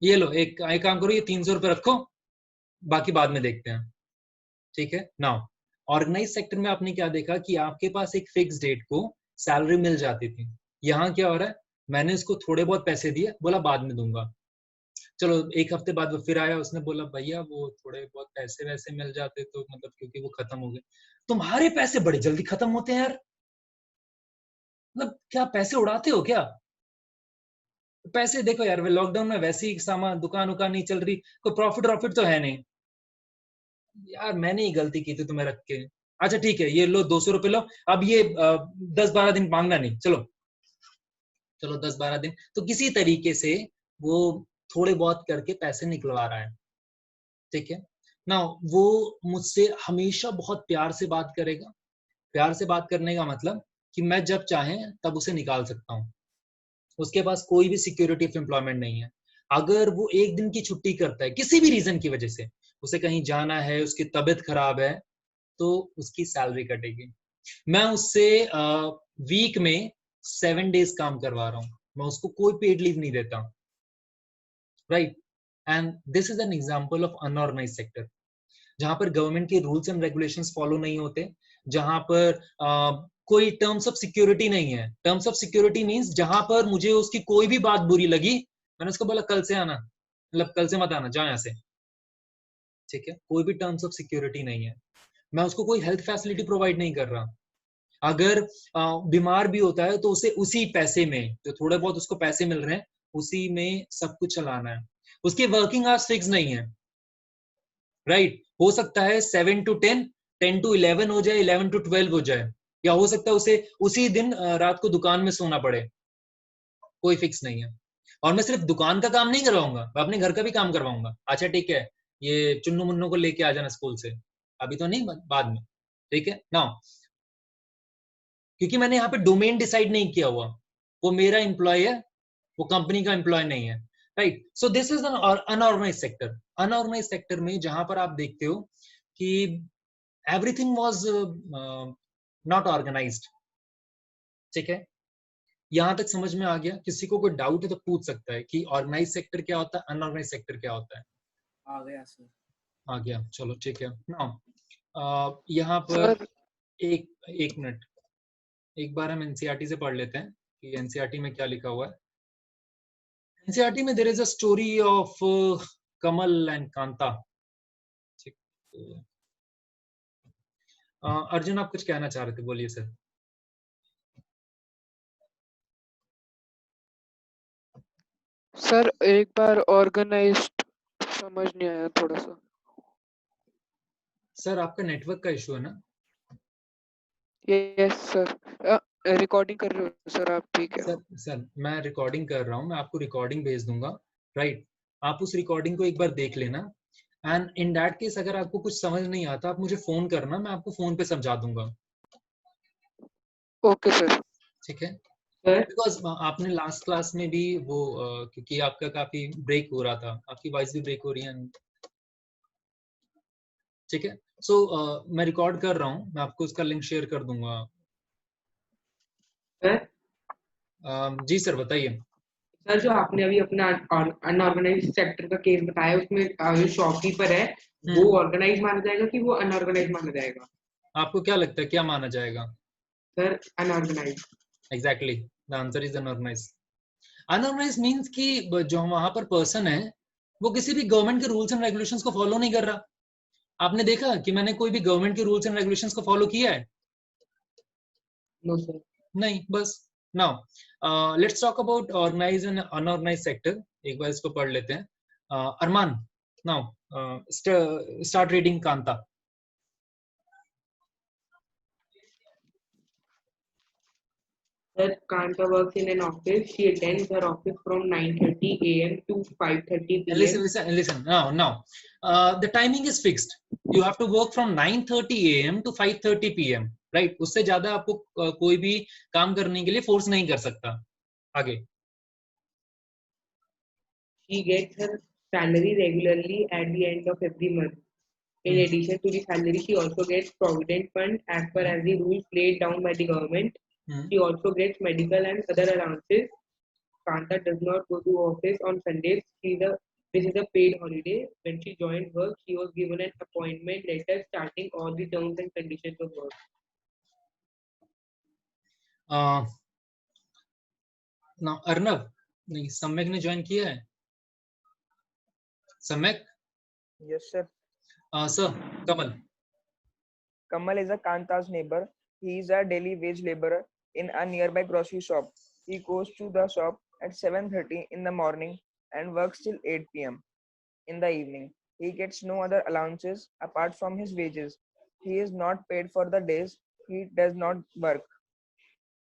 ये लो एक काम करो, ये 300 रुपये रखो, बाकी बाद में देखते हैं, ठीक है। नाउ ऑर्गेनाइज सेक्टर में आपने क्या देखा कि आपके पास एक फिक्स डेट को सैलरी मिल जाती थी। यहाँ क्या हो रहा है, मैंने उसको थोड़े बहुत पैसे दिए, बोला बाद में दूंगा। चलो एक हफ्ते बाद वो फिर आया, उसने बोला भैया वो थोड़े बहुत पैसे वैसे मिल जाते तो मतलब क्योंकि वो खत्म हो गए। तुम्हारे पैसे बड़े जल्दी खत्म होते हैं यार, मतलब क्या पैसे उड़ाते हो क्या? पैसे देखो यार, लॉकडाउन में वैसे ही सामान दुकान उकान नहीं चल रही, कोई प्रॉफिट तो है नहीं यार, मैंने ही गलती की थी तुम्हें रख के। अच्छा ठीक है, ये लो 200 रुपये लो, अब ये 10-12 दिन मांगना नहीं, चलो चलो 10-12 दिन, तो किसी तरीके से वो थोड़े बहुत करके पैसे निकलवा रहा है, ठीक है ना। वो मुझसे हमेशा बहुत प्यार से बात करेगा। प्यार से बात करने का मतलब कि मैं जब चाहे तब उसे निकाल सकता हूँ, उसके पास कोई भी सिक्योरिटी ऑफ एम्प्लॉयमेंट नहीं है। अगर वो एक दिन की छुट्टी करता है किसी भी रीजन की वजह से, उसे कहीं जाना है, उसकी तबीयत खराब है, तो उसकी सैलरी कटेगी। मैं उससे वीक में 7 डेज काम करवा रहा हूँ, मैं उसको कोई पेड लीव नहीं देता, right. And this is an example of unorganised sector, जहां पर गवर्नमेंट के रूल्स एंड रेगुलेशंस फॉलो नहीं होते, जहां पर कोई टर्म्स ऑफ सिक्योरिटी नहीं है। टर्म्स ऑफ सिक्योरिटी मींस जहां पर मुझे उसकी कोई भी बात बुरी लगी, मैंने उसको बोला कल से आना, मतलब कल से मत आना, जाओ यहाँ से, ठीक है। कोई भी टर्म्स ऑफ सिक्योरिटी नहीं है। मैं उसको कोई हेल्थ फैसिलिटी प्रोवाइड नहीं कर रहा। अगर बीमार भी होता है तो उसे उसी पैसे में, जो थोड़े बहुत उसको पैसे मिल रहे हैं, उसी में सब कुछ चलाना है। उसके वर्किंग आवर्स फिक्स नहीं है, राइट। हो सकता है 7 to 10, 10 to 11 हो जाए, 11 to 12 हो जाए, या हो सकता है उसे उसी दिन रात को दुकान में सोना पड़े, कोई फिक्स नहीं है। और मैं सिर्फ दुकान का काम नहीं करवाऊंगा, मैं अपने घर का भी काम करवाऊंगा। अच्छा ठीक है, ये चुन्नू मुन्नू को लेके आ जाना स्कूल से, अभी तो नहीं, बाद में, ठीक है ना। क्योंकि मैंने यहाँ पे डोमेन डिसाइड नहीं किया हुआ, वो मेरा एम्प्लॉय है, वो कंपनी का एम्प्लॉय नहीं है, right. So this is an unorganised sector. Unorganised sector में जहां पर आप देखते हो कि एवरीथिंग वाज नॉट ऑर्गेनाइज्ड, ठीक है। यहां तक समझ में आ गया? किसी को कोई डाउट है तो पूछ सकता है कि ऑर्गेनाइज सेक्टर क्या होता है, अनऑर्गेनाइज सेक्टर क्या होता है। आ गया सर। आ गया, चलो ठीक है ना। यहाँ पर सर एक मिनट, एक बार हम एनसीईआरटी से पढ़ लेते हैं कि एनसीईआरटी में क्या लिखा हुआ है। एनसीईआरटी में there is a story of Kamal and Kanta, ठीक। अर्जुन आप कुछ कहना चाह रहे थे, बोलिए सर। सर एक बार ऑर्गेनाइज्ड समझ नहीं आया थोड़ा सा। सर आपका नेटवर्क का इशू है ना? यस सर, रिकॉर्डिंग कर रहे हो सर आप? ठीक है। सर मैं रिकॉर्डिंग कर रहा हूँ, मैं आपको रिकॉर्डिंग भेज दूंगा, राइट। आप उस रिकॉर्डिंग को एक बार देख लेना, एंड इन दैट केस अगर आपको कुछ समझ नहीं आता आप मुझे फोन करना, मैं आपको फोन पे समझा दूंगा, ओके सर। ठीक है। सर बिकॉज आपने लास्ट क्लास में भी वो क्योंकि आपका काफी ब्रेक हो रहा था, आपकी वॉइस भी ब्रेक हो रही है, ठीक है। सो मैं रिकॉर्ड कर रहा हूँ, मैं आपको उसका लिंक शेयर कर दूंगा। सर जी सर बताइए। सर जो आपने अभी अपना अनऑर्गेनाइज सेक्टर का केस बताया उसमें जो शॉपकीपर है वो ऑर्गेनाइज माना जाएगा कि वो अनऑर्गेनाइज माना जाएगा? आपको क्या लगता है क्या माना जाएगा? Sir unorganise. Exactly, the answer is unorganise. Unorganise means कि जो वहां पर पर्सन है वो किसी भी गवर्नमेंट के रूल्स एंड रेगुलेशंस को फॉलो नहीं कर रहा। आपने देखा कि मैंने कोई भी गवर्नमेंट के रूल्स एंड रेगुलेशंस को फॉलो किया है? No sir. नहीं, बस। Now let's talk about organise and unorganise sector. एक बार इसको पढ़ लेते हैं। Armaan, now start reading Kanta. Sir, Kanta works in an office. She attends her office from 9:30 a.m. to 5:30 Listen, p.m. listen. Now, the timing is fixed. You have to work from 9:30 a.m. to 5:30 p.m. Right? उससे ज्यादा आपको कोई भी काम करने के लिए force नहीं कर सकता. आगे. She gets her salary regularly at the end of every month. In addition to the salary, she also gets provident fund as per as the rules laid down by the government. She also gets medical and other allowances. Kanta does not go to office on Sundays. This is a paid holiday. When she joined work, she was given an appointment letter starting all the terms and conditions of work. Now, Arnav नहीं, सम्यक ने join किया है. सम्यक. Yes, sir. Sir, Kamal. Kamal is a Kanta's neighbor. He is a daily wage laborer in a nearby grocery shop. He goes to the shop at 7:30 in the morning and works till 8 p.m. in the evening. He gets no other allowances apart from his wages. He is not paid for the days he does not work.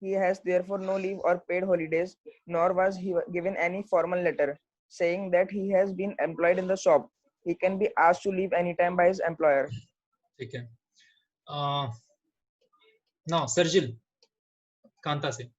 He has therefore no leave or paid holidays, nor was he given any formal letter saying that he has been employed in the shop. He can be asked to leave anytime by his employer. ठीक है. Now, Sarjil, Kanta से.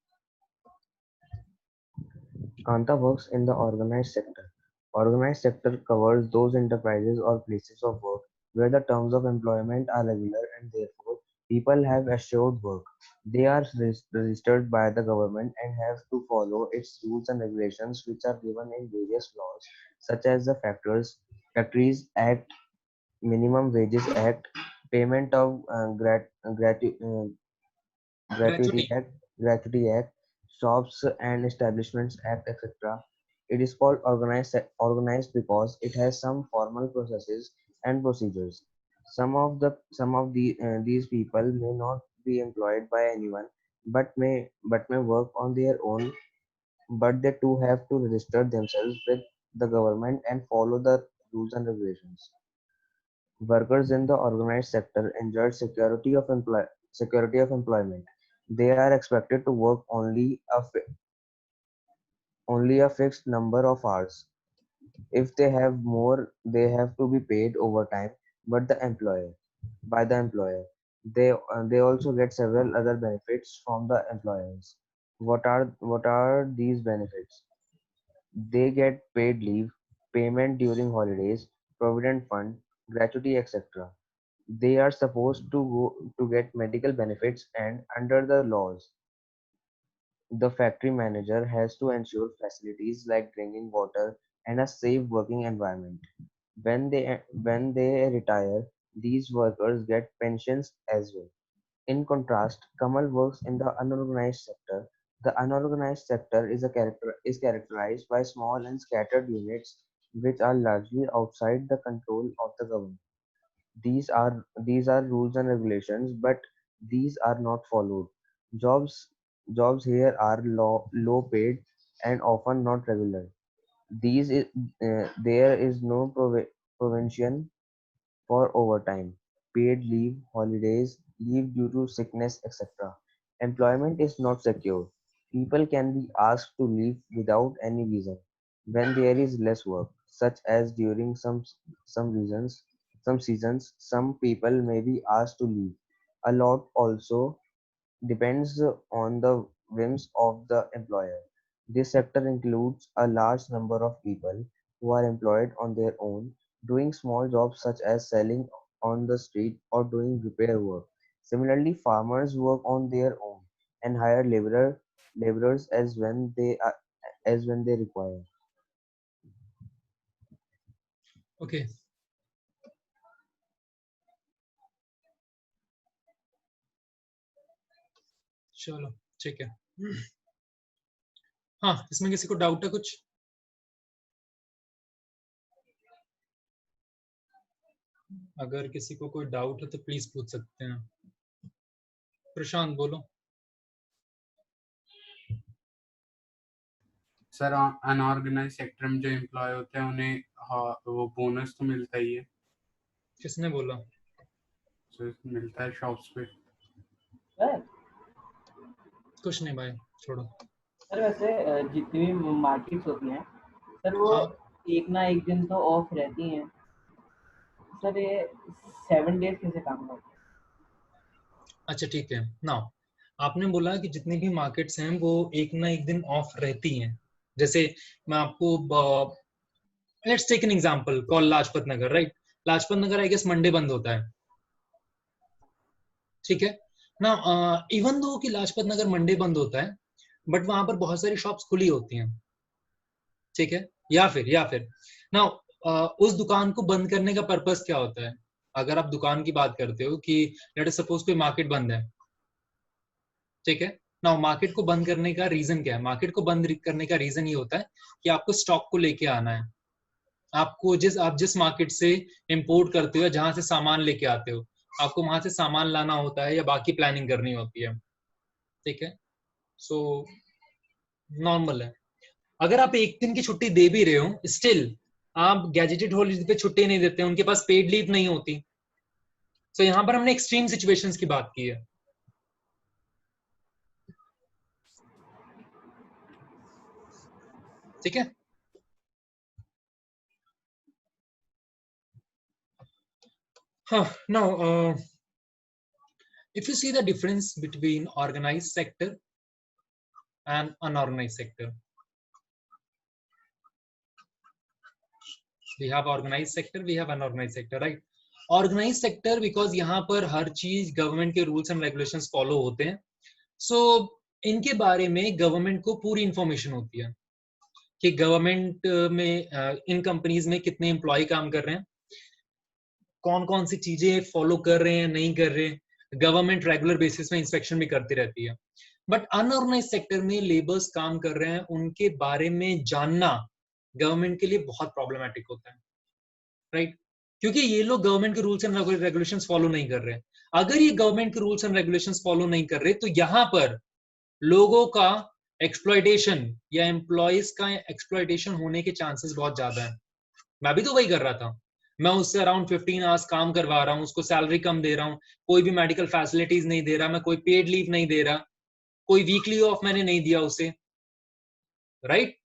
Kanta works in the organized sector. Organized sector covers those enterprises or places of work where the terms of employment are regular and therefore people have assured work. They are registered by the government and have to follow its rules and regulations which are given in various laws such as the Factories Act, Minimum Wages Act, Payment of Gratuity Act, Shops and Establishments Act, etc. It is called organized because it has some formal processes and procedures. These people may not be employed by anyone, but may work on their own. But they too have to register themselves with the government and follow the rules and regulations. Workers in the organized sector enjoy security of employment. They are expected to work only a fixed number of hours. If they have more, they have to be paid overtime by the employer. They also get several other benefits from the employers. What are these benefits? They get paid leave, payment during holidays, provident fund, gratuity, etc. They are supposed to get medical benefits, and under the laws, the factory manager has to ensure facilities like drinking water and a safe working environment. When they retire, these workers get pensions as well. In contrast, Kamal works in the unorganized sector. The unorganized sector is characterized by small and scattered units which are largely outside the control of the government. These are rules and regulations, but these are not followed. Jobs jobs here are low paid and often not regular. There is no provision for overtime, paid leave, holidays, leave due to sickness, etc. Employment is not secure. People can be asked to leave without any reason when there is less work, such as during some seasons, some people may be asked to leave. A lot also depends on the whims of the employer. This sector includes a large number of people who are employed on their own, doing small jobs such as selling on the street or doing repair work. Similarly, farmers work on their own and hire laborers as when they require. Okay. चलो ठीक है. हाँ, इसमें किसी को doubt है कुछ? अगर किसी को कोई डाउट है तो प्लीज पूछ सकते हैं. प्रशांत बोलो. सर अनऑर्गेनाइज सेक्टर में जो एम्प्लॉय होते हैं उन्हें वो बोनस तो मिलता ही है. किसने बोला? सर मिलता है शॉप्स पे. सर कुछ नहीं भाई, छोड़ो। सर वैसे जितनी भी मार्केट्स होती हैं सर वो हाँ एक ना एक दिन तो ऑफ रहती हैं सर, ये 7 डेज कैसे काम करते हैं? अच्छा ठीक है ना, आपने बोला कि जितनी भी मार्केट्स हैं वो एक ना एक दिन ऑफ रहती हैं। जैसे मैं आपको let's take an example call Lajpat Nagar, right? Lajpat Nagar I guess Monday बंद होता है, ठीक है ना। इवन दो कि लाजपत नगर मंडे बंद होता है, बट वहां पर बहुत सारी शॉप्स खुली होती हैं, ठीक है। या फिर ना उस दुकान को बंद करने का पर्पस क्या होता है? अगर आप दुकान की बात करते हो कि लेट सपोज कोई मार्केट बंद है, ठीक है ना, मार्केट को बंद करने का रीजन क्या है? मार्केट को बंद करने का रीजन ये होता है कि आपको स्टॉक को लेके आना है। आपको आप जिस मार्केट से इंपोर्ट करते हो या जहां से सामान लेके आते हो, आपको वहां से सामान लाना होता है या बाकी प्लानिंग करनी होती है, ठीक है। सो नॉर्मल है। अगर आप एक दिन की छुट्टी दे भी रहे हो, स्टिल आप गैजेटेड हॉलीडे पे छुट्टी नहीं देते, उनके पास पेड लीव नहीं होती। सो यहाँ पर हमने एक्सट्रीम सिचुएशंस की बात की है, ठीक है। हाँ now if you see the difference between organized sector and unorganized sector, we have organized sector, we have unorganized sector, right? Organized sector because यहाँ पर हर चीज गवर्नमेंट के रूल्स एंड रेगुलेशंस फॉलो होते हैं। सो इनके बारे में गवर्नमेंट को पूरी इंफॉर्मेशन होती है कि गवर्नमेंट में इन कंपनीज में कितने एम्प्लॉय काम कर रहे हैं, कौन कौन सी चीजें फॉलो कर रहे हैं नहीं कर रहे। गवर्नमेंट रेगुलर बेसिस में इंस्पेक्शन भी करती रहती है। बट अनऑर्गेनाइज सेक्टर में लेबर्स काम कर रहे हैं, उनके बारे में जानना गवर्नमेंट के लिए बहुत प्रॉब्लमेटिक होता है, राइट? क्योंकि ये लोग गवर्नमेंट के रूल्स एंड रेगुलेशंस फॉलो नहीं कर रहे। अगर ये गवर्नमेंट के रूल्स एंड रेगुलेशंस फॉलो नहीं कर रहे तो यहाँ पर लोगों का एक्सप्लॉयटेशन या एम्प्लॉयज का एक्सप्लॉयटेशन होने के चांसेस बहुत ज्यादा है। मैं भी तो वही कर रहा था, मैं उससे अराउंड 15 आवर्स काम करवा रहा हूँ, उसको सैलरी कम दे रहा हूँ, कोई भी मेडिकल फैसिलिटीज नहीं दे रहा, मैं कोई पेड लीव नहीं दे रहा, कोई वीकली ऑफ मैंने नहीं दिया उसे, राइट?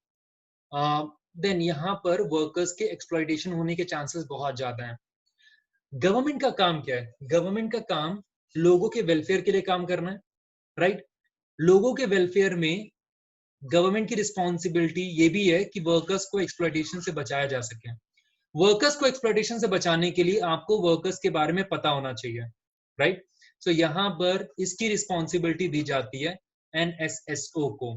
देन यहाँ पर वर्कर्स के एक्सप्लॉयटेशन होने के चांसेस बहुत ज्यादा हैं। गवर्नमेंट का काम क्या है? गवर्नमेंट का काम लोगों के वेलफेयर के लिए काम करना है, राइट? लोगों के वेलफेयर में गवर्नमेंट की रिस्पॉन्सिबिलिटी ये भी है कि वर्कर्स को एक्सप्लॉयटेशन से बचाया जा सके। वर्कर्स को एक्सप्लॉयटेशन से बचाने के लिए आपको वर्कर्स के बारे में पता होना चाहिए, राइट? सो यहाँ पर इसकी रिस्पॉन्सिबिलिटी दी जाती है एनएसएसओ को।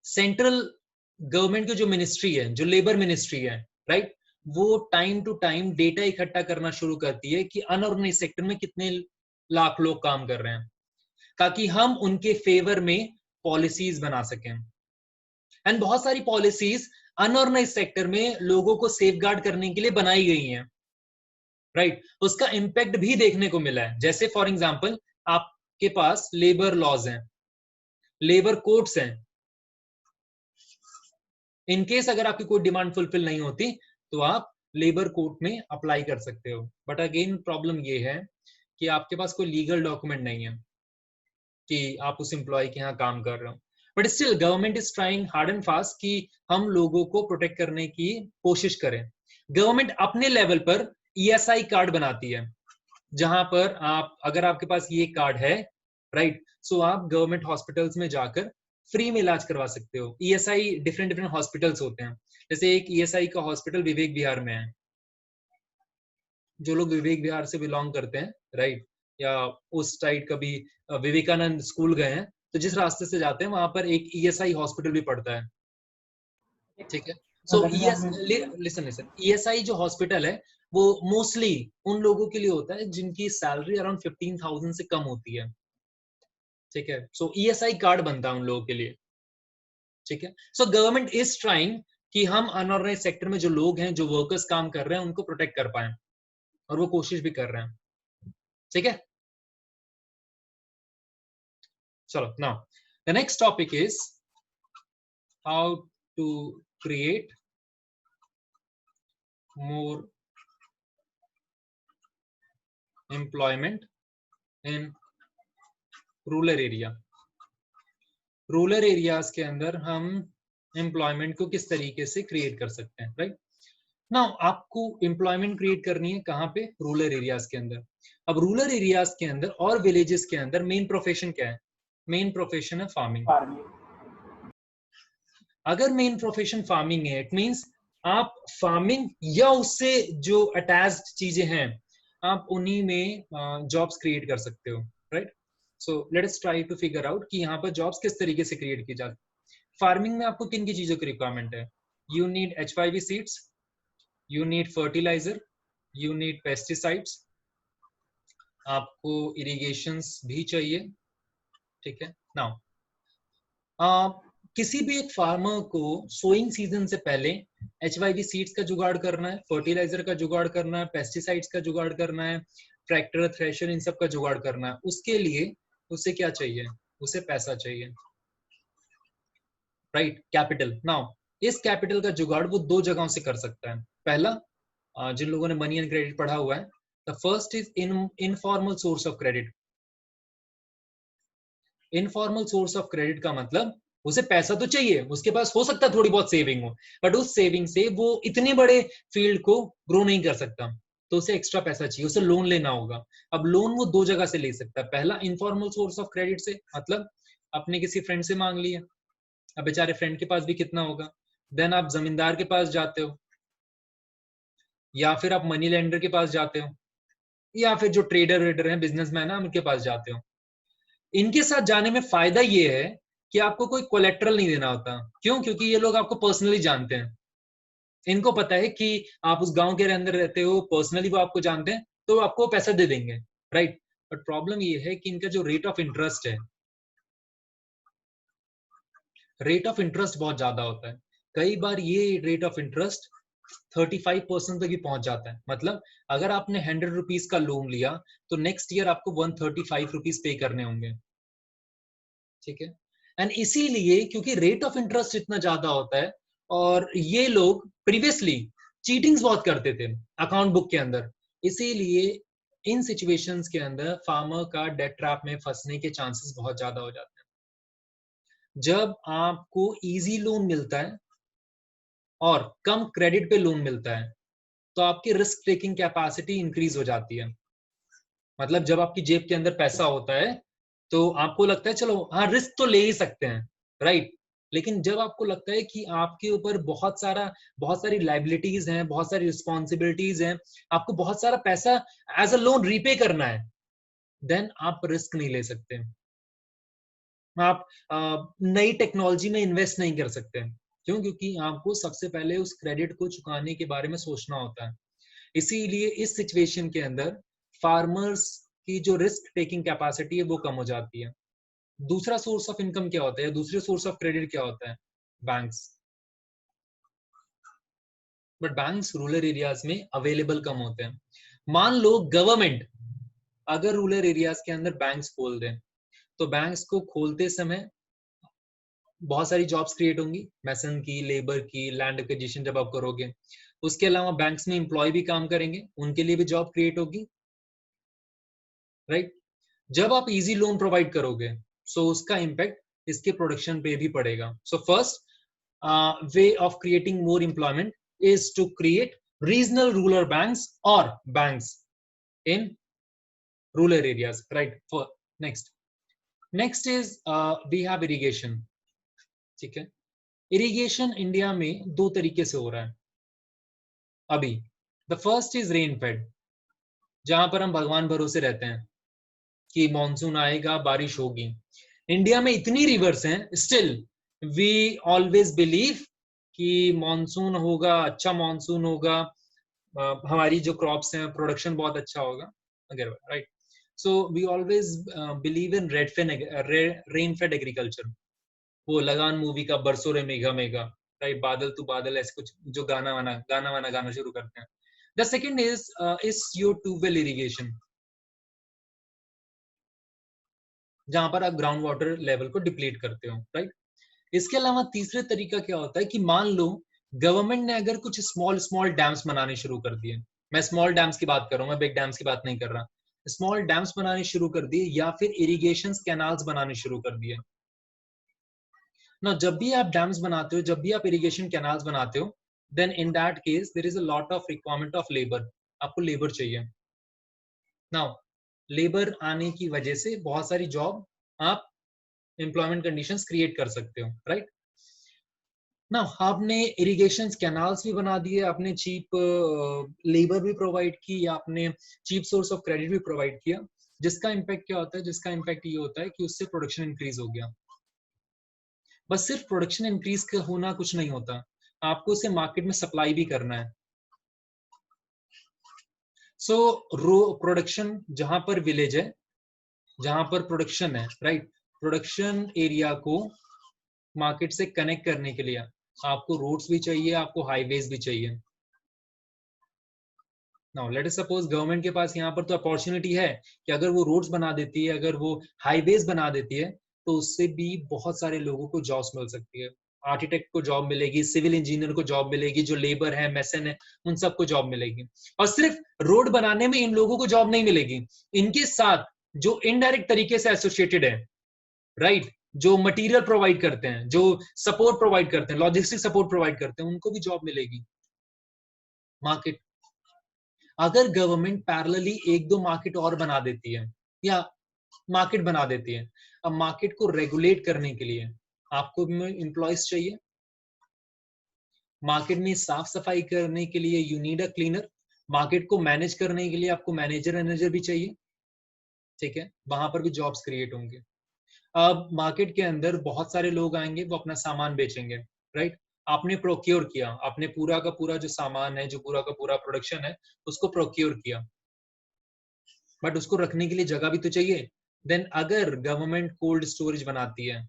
सेंट्रल गवर्नमेंट की जो मिनिस्ट्री है, जो लेबर मिनिस्ट्री है, राइट, वो टाइम टू टाइम डेटा इकट्ठा करना शुरू करती है कि अनऑर्गेनाइज सेक्टर में कितने लाख लोग काम कर रहे हैं, ताकि हम उनके फेवर में पॉलिसीज बना सकें। एंड बहुत सारी पॉलिसीज अनऑर्गेनाइज सेक्टर में लोगों को सेफगार्ड करने के लिए बनाई गई हैं, राइट? उसका इंपैक्ट भी देखने को मिला है। जैसे फॉर एग्जांपल आपके पास लेबर लॉज हैं, लेबर कोड्स हैं। इनकेस अगर आपकी कोई डिमांड फुलफिल नहीं होती तो आप लेबर कोर्ट में अप्लाई कर सकते हो। बट अगेन प्रॉब्लम ये है कि आपके पास कोई लीगल डॉक्यूमेंट नहीं है कि आप उस एम्प्लॉय के यहाँ काम कर रहे हो। But still government is trying hard and fast कि हम लोगों को प्रोटेक्ट करने की कोशिश करें। गवर्नमेंट अपने लेवल पर ईएसआई कार्ड बनाती है, जहां पर आप, अगर आपके पास ये कार्ड है, राइट, सो आप गवर्नमेंट हॉस्पिटल्स में जाकर फ्री में इलाज करवा सकते हो। ईएसआई डिफरेंट डिफरेंट हॉस्पिटल्स होते हैं। जैसे एक ईएसआई का हॉस्पिटल विवेक विहार में है। जो लोग विवेक विहार से बिलोंग करते हैं, राइट, या उस साइड कभी विवेकानंद स्कूल गए हैं, तो जिस रास्ते से जाते हैं वहां पर एक ईएसआई हॉस्पिटल भी पड़ता है, ठीक है। सो लिसन ईएसआई जो हॉस्पिटल है वो मोस्टली उन लोगों के लिए होता है जिनकी सैलरी अराउंड 15,000 से कम होती है, ठीक है। सो ईएसआई कार्ड बनता है उन लोगों के लिए, ठीक है। सो गवर्नमेंट इज ट्राइंग कि हम अनऑर्गेनाइज सेक्टर में जो लोग हैं, जो वर्कर्स काम कर रहे हैं, उनको प्रोटेक्ट कर पाए, और वो कोशिश भी कर रहे हैं, ठीक है। चलो now the next topic is how to create more employment in rural area। Rural areas के अंदर हम एम्प्लॉयमेंट को किस तरीके से क्रिएट कर सकते हैं, राइट। नाउ आपको एम्प्लॉयमेंट क्रिएट करनी है कहाँ पे? रूरल एरियाज के अंदर। अब रूरल एरियाज के अंदर और विलेजेस के अंदर मेन प्रोफेशन क्या है? मेन प्रोफेशन है फार्मिंग। अगर मेन प्रोफेशन फार्मिंग है, इट मींस आप फार्मिंग या उससे जो अटैच्ड चीजें हैं आप उन्हीं में जॉब्स क्रिएट कर सकते हो, right. So let us try to figure out कि यहाँ पर जॉब्स किस तरीके से क्रिएट की जाती है। फार्मिंग में आपको किन की चीजों की रिक्वायरमेंट है? You need H5 seeds, you need fertilizer, you need pesticides, आपको irrigations भी चाहिए, ठीक है। नाउ किसी भी एक फार्मर को सोइंग सीजन से पहले H5 सीड्स का जुगाड़ करना है, फर्टिलाइजर का जुगाड़ करना है, पेस्टिसाइड्स का जुगाड़ करना है, ट्रैक्टर, थ्रेशर, इन सब का जुगाड़ करना है। उसके लिए उसे क्या चाहिए? उसे पैसा चाहिए, राइट, कैपिटल। नाउ इस कैपिटल का जुगाड़ वो दो जगहों से कर सकता है। पहला, जिन लोगों ने मनी एंड क्रेडिट पढ़ा हुआ है, the first is informal source of credit. Informal source of credit का मतलब उसे पैसा तो चाहिए, उसके पास हो सकता है थोड़ी बहुत सेविंग हो, बट उस सेविंग से वो इतने बड़े फील्ड को ग्रो नहीं कर सकता, तो उसे एक्स्ट्रा पैसा चाहिए, उसे लोन लेना होगा। अब लोन वो दो जगह से ले सकता है। पहला इनफॉर्मल सोर्स ऑफ क्रेडिट से, मतलब अपने किसी फ्रेंड से मांग लिया। अब बेचारे फ्रेंड के पास भी कितना होगा? देन आप जमींदार के पास जाते हो, या फिर आप मनी लेंडर के पास जाते हो, या फिर जो ट्रेडर वेडर हैं, बिजनेसमैन है, उनके पास जाते हो। इनके साथ जाने में फायदा ये है कि आपको कोई कोलेट्रल नहीं देना होता। क्यों? क्योंकि ये लोग आपको पर्सनली जानते हैं। इनको पता है कि आप उस गांव के अंदर रहते हो, पर्सनली वो आपको जानते हैं, तो आपको पैसा दे देंगे, राइट। बट प्रॉब्लम ये है कि इनका जो रेट ऑफ इंटरेस्ट है, रेट ऑफ इंटरेस्ट बहुत ज्यादा होता है। कई बार ये रेट ऑफ इंटरेस्ट 35% तक भी पहुंच जाता है। मतलब अगर आपने 100 रुपीज का लोन लिया तो नेक्स्ट ईयर आपको 135 रुपीज पे करने होंगे, ठीक है। एंड इसीलिए क्योंकि रेट ऑफ इंटरेस्ट इतना ज्यादा होता है, और ये लोग प्रीवियसली चीटिंग्स बहुत करते थे अकाउंट बुक के अंदर, इसीलिए इन सिचुएशंस के अंदर फार्मर का डेट ट्रैप में फंसने के चांसेस बहुत ज्यादा हो जाते हैं। जब आपको इजी लोन मिलता है और कम क्रेडिट पे लोन मिलता है, तो आपकी रिस्क टेकिंग कैपेसिटी इंक्रीज हो जाती है। मतलब जब आपकी जेब के अंदर पैसा होता है तो आपको लगता है चलो हाँ रिस्क तो ले ही सकते हैं, राइट। लेकिन जब आपको लगता है कि आपके ऊपर बहुत सारी लाइबिलिटीज हैं, बहुत सारी रिस्पॉन्सिबिलिटीज हैं, आपको बहुत सारा पैसा एज अ लोन रीपे करना है, देन आप रिस्क नहीं ले सकते। आप नई टेक्नोलॉजी में इन्वेस्ट नहीं कर सकते। क्यों? क्योंकि आपको सबसे पहले उस क्रेडिट को चुकाने के बारे में सोचना होता है। इसीलिए इस सिचुएशन के अंदर फार्मर्स की जो रिस्क टेकिंग कैपेसिटी है वो कम हो जाती है। दूसरा सोर्स ऑफ इनकम क्या होता है? दूसरे सोर्स ऑफ क्रेडिट क्या होता है? Banks. But banks rural areas में अवेलेबल कम होते हैं। मान लो गवर्नमेंट अगर रूरल एरियाज के अंदर बैंक्स खोल दें, तो बैंक्स को खोलते समय बहुत सारी जॉब्स क्रिएट होंगी, मैसन की, लेबर की, लैंड एक्विजिशन जब आप करोगे। उसके अलावा बैंक्स में एम्प्लॉय भी काम करेंगे, उनके लिए भी जॉब क्रिएट होगी, राइट। जब आप इजी लोन प्रोवाइड करोगे सो उसका इम्पैक्ट इसके प्रोडक्शन पे भी पड़ेगा। So first way of creating more employment is to create regional rural banks or banks in rural areas, right? For next is we have irrigation, ठीक है। इरिगेशन इंडिया में दो तरीके से हो रहा है अभी। The first is rain fade, जहां पर हम भगवान भरोसे रहते हैं कि मॉनसून आएगा, बारिश होगी। इंडिया में इतनी रिवर्स हैं, स्टिल वी ऑलवेज बिलीव कि मॉनसून होगा, अच्छा मॉनसून होगा, हमारी जो क्रॉप्स हैं प्रोडक्शन बहुत अच्छा होगा वगैरह, right. So we always believe in rain fed agriculture. वो लगान मूवी का बरसों रे मेघा मेघा, राइट, बादल तू बादल, ऐसे कुछ जो गाना वाना गाना शुरू करते हैं। The second is your tubewell irrigation, जहां पर आप ग्राउंड वाटर लेवल को डिप्लीट करते हो, राइट। इसके अलावा तीसरे तरीका क्या होता है कि मान लो गवर्नमेंट ने अगर कुछ स्मॉल डैम्स बनाने शुरू कर दिए, मैं स्मॉल डैम्स की बात कर रहा हूँ, मैं बिग डैम्स की बात नहीं कर रहा, स्मॉल डैम्स बनाने शुरू कर दिए या फिर इरिगेशन कैनाल्स बनाने शुरू कर दिए, ना जब भी आप डैम्स बनाते हो, जब भी आप इरिगेशन कैनाल्स बनाते हो, then in that case there is a lot of requirement of labour, आपको लेबर चाहिए। नाउ लेबर आने की वजह से बहुत सारी जॉब आप एम्प्लॉयमेंट कंडीशंस क्रिएट कर सकते हो, राइट ना। आपने इरिगेशन कैनाल्स भी बना दिए, आपने चीप लेबर भी प्रोवाइड की, आपने चीप सोर्स ऑफ क्रेडिट भी प्रोवाइड किया, जिसका इम्पैक्ट क्या होता है, जिसका इम्पैक्ट ये होता है कि उससे प्रोडक्शन इंक्रीज हो गया। बस सिर्फ प्रोडक्शन इंक्रीज होना कुछ नहीं होता, आपको उसे मार्केट में सप्लाई भी करना है। सो प्रोडक्शन जहां पर विलेज है, जहां पर प्रोडक्शन है, राइट, प्रोडक्शन एरिया को मार्केट से कनेक्ट करने के लिए आपको रोड्स भी चाहिए, आपको हाईवेज भी चाहिए। Now let us suppose government के पास यहाँ पर तो अपॉर्चुनिटी है कि अगर वो रोड्स बना देती है, अगर वो हाईवेज बना देती है, तो उससे भी बहुत सारे लोगों को जॉब्स मिल सकती है। आर्किटेक्ट को जॉब मिलेगी, सिविल इंजीनियर को जॉब मिलेगी, जो लेबर है, मैसन है, उन सबको जॉब मिलेगी। और सिर्फ रोड बनाने में इन लोगों को जॉब नहीं मिलेगी, इनके साथ जो इनडायरेक्ट तरीके से एसोसिएटेड है, राइट, जो मटेरियल प्रोवाइड करते हैं, जो सपोर्ट प्रोवाइड करते हैं, लॉजिस्टिक सपोर्ट प्रोवाइड करते हैं, उनको भी जॉब मिलेगी। मार्केट, अगर गवर्नमेंट पैरेलली एक दो मार्केट और बना देती है या मार्केट बना देती है, अब मार्केट को रेगुलेट करने के लिए आपको एम्प्लॉयज चाहिए, मार्केट में साफ सफाई करने के लिए you need a cleaner, market को मैनेज करने के लिए आपको मैनेजर भी चाहिए, ठीक है, वहां पर भी जॉब्स क्रिएट होंगे। अब मार्केट के अंदर बहुत सारे लोग आएंगे, वो अपना सामान बेचेंगे, राइट, आपने प्रोक्योर किया, आपने पूरा का पूरा जो सामान है, जो पूरा का पूरा प्रोडक्शन है, उसको प्रोक्योर किया, बट उसको रखने के लिए जगह भी तो चाहिए। देन अगर गवर्नमेंट कोल्ड स्टोरेज बनाती है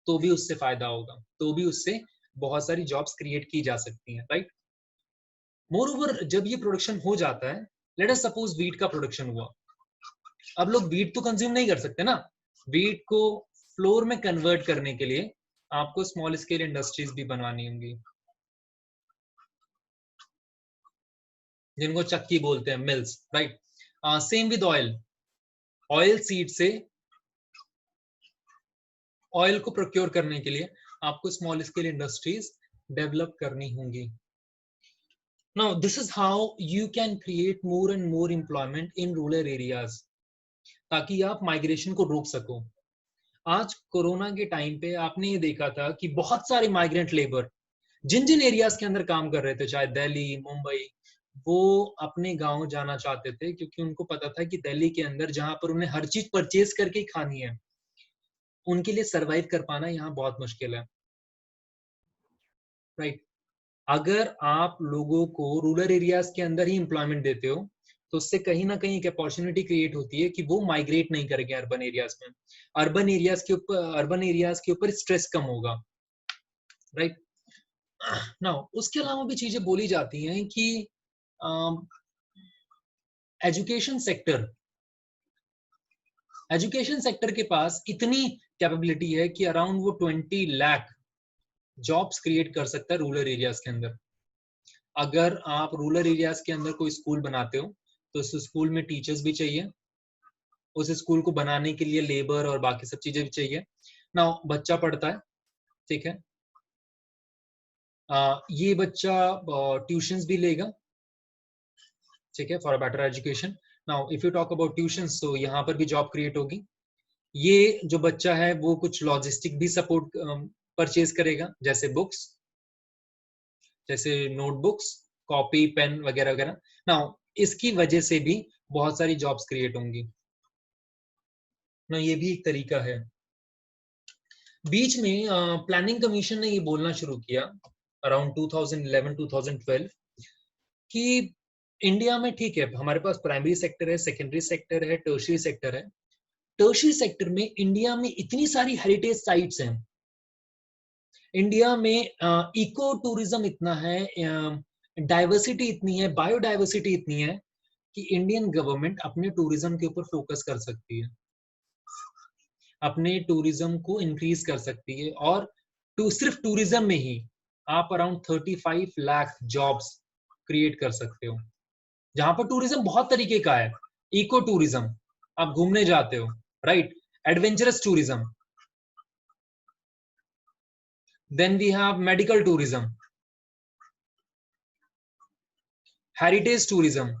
तो भी उससे फायदा होगा, तो भी उससे बहुत सारी जॉब्स क्रिएट की जा सकती हैं, राइट। मोर ओवर जब ये प्रोडक्शन हो जाता है, लेट अस सपोज वीट का प्रोडक्शन हुआ, अब लोग वीट तो कंज्यूम नहीं कर सकते ना, वीट को फ्लोर में कन्वर्ट करने के लिए आपको स्मॉल स्केल इंडस्ट्रीज भी बनवानी होंगी, जिनको चक्की बोलते हैं, mills, right. Same with oil, oil seed से ऑयल को प्रोक्योर करने के लिए आपको स्मॉल स्केल इंडस्ट्रीज डेवलप करनी होंगी। Now this is how you can create more and more employment in rural areas, ताकि आप माइग्रेशन को रोक सको। आज कोरोना के टाइम पे आपने ये देखा था कि बहुत सारे माइग्रेंट लेबर जिन जिन एरियाज के अंदर काम कर रहे थे, चाहे दिल्ली, मुंबई, वो अपने गांव जाना चाहते थे, क्योंकि उनको पता था कि दिल्ली के अंदर जहां पर उन्हें हर चीज परचेज करके ही खानी है, उनके लिए सरवाइव कर पाना यहाँ बहुत मुश्किल है, राइट। अगर आप लोगों को रूरल एरियाज के अंदर ही एम्प्लॉयमेंट देते हो, तो उससे कहीं ना कहीं एक अपॉर्चुनिटी क्रिएट होती है कि वो माइग्रेट नहीं करेंगे अर्बन एरियाज में, अर्बन एरियाज के ऊपर स्ट्रेस कम होगा, राइट। नाउ उसके अलावा भी चीजें बोली जाती हैं कि एजुकेशन सेक्टर के पास इतनी कैपेबिलिटी है कि अराउंड वो 20 लाख जॉब्स क्रिएट कर सकता है रूरल एरियाज के अंदर। अगर आप रूरल एरियाज के अंदर कोई स्कूल बनाते हो, तो उस स्कूल में टीचर्स भी चाहिए, उस स्कूल को बनाने के लिए लेबर और बाकी सब चीजें भी चाहिए। ना बच्चा पढ़ता है, ठीक है, ये बच्चा ट्यूशंस भी लेगा, ठीक है, for better education. Now if you talk about tuitions, तो यहाँ पर भी जॉब क्रिएट होगी। ये जो बच्चा है वो कुछ लॉजिस्टिक भी सपोर्ट परचेज करेगा, जैसे बुक्स, जैसे नोटबुक्स, कॉपी, पेन वगैरह वगैरह। नाउ इसकी वजह से भी बहुत सारी जॉब्स क्रिएट होंगी ना, ये भी एक तरीका है। बीच में प्लानिंग कमीशन ने ये बोलना शुरू किया अराउंड 2011-2012 कि इंडिया में, ठीक है, हमारे पास प्राइमरी सेक्टर है, सेकेंडरी सेक्टर है, टर्शियरी सेक्टर है। टर्शियरी सेक्टर में इंडिया में इतनी सारी हेरिटेज साइट्स हैं, इंडिया में इको टूरिज्म इतना है, डाइवर्सिटी इतनी है, बायोडाइवर्सिटी इतनी है कि इंडियन गवर्नमेंट अपने टूरिज्म के ऊपर फोकस कर सकती है, अपने टूरिज्म को इंक्रीज कर सकती है। और सिर्फ टूरिज्म में ही आप अराउंड 35 लाख जॉब्स क्रिएट कर सकते हो, जहां पर टूरिज्म बहुत तरीके का है। इको टूरिज्म, आप घूमने जाते हो, right, adventurous tourism, Then we have medical tourism, heritage tourism,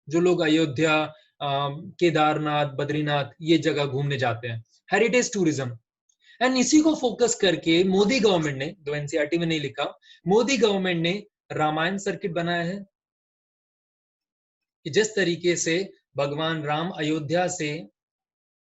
जो लोग अयोध्या, केदारनाथ, बद्रीनाथ ये जगह घूमने जाते हैं, हेरिटेज टूरिज्म। एंड इसी को फोकस करके मोदी गवर्नमेंट ने, जो एनसीईआरटी में नहीं लिखा, मोदी गवर्नमेंट ने रामायण सर्किट बनाया है कि जिस तरीके से भगवान राम अयोध्या से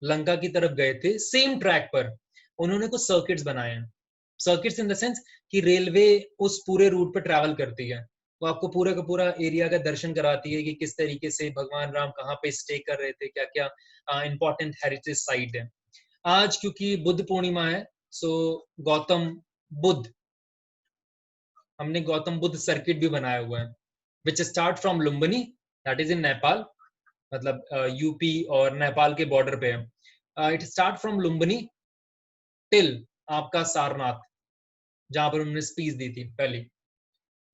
लंका की तरफ गए थे, सेम ट्रैक पर उन्होंने कुछ सर्किट्स बनाए हैं। सर्किट्स इन द सेंस कि रेलवे उस पूरे रूट पर ट्रैवल करती है, वो आपको पूरा का पूरा एरिया का दर्शन कराती है कि किस तरीके से भगवान राम कहाँ पे स्टे कर रहे थे, क्या क्या इंपॉर्टेंट हेरिटेज साइट है। आज क्योंकि बुद्ध पूर्णिमा है, सो गौतम बुद्ध, हमने गौतम बुद्ध सर्किट भी बनाया हुआ है, which start from Lumbini, that is in Nepal, मतलब यूपी और नेपाल के बॉर्डर पे है। It start from Lumbini till आपका सारनाथ, जहां पर उन्होंने स्पीच दी थी पहली।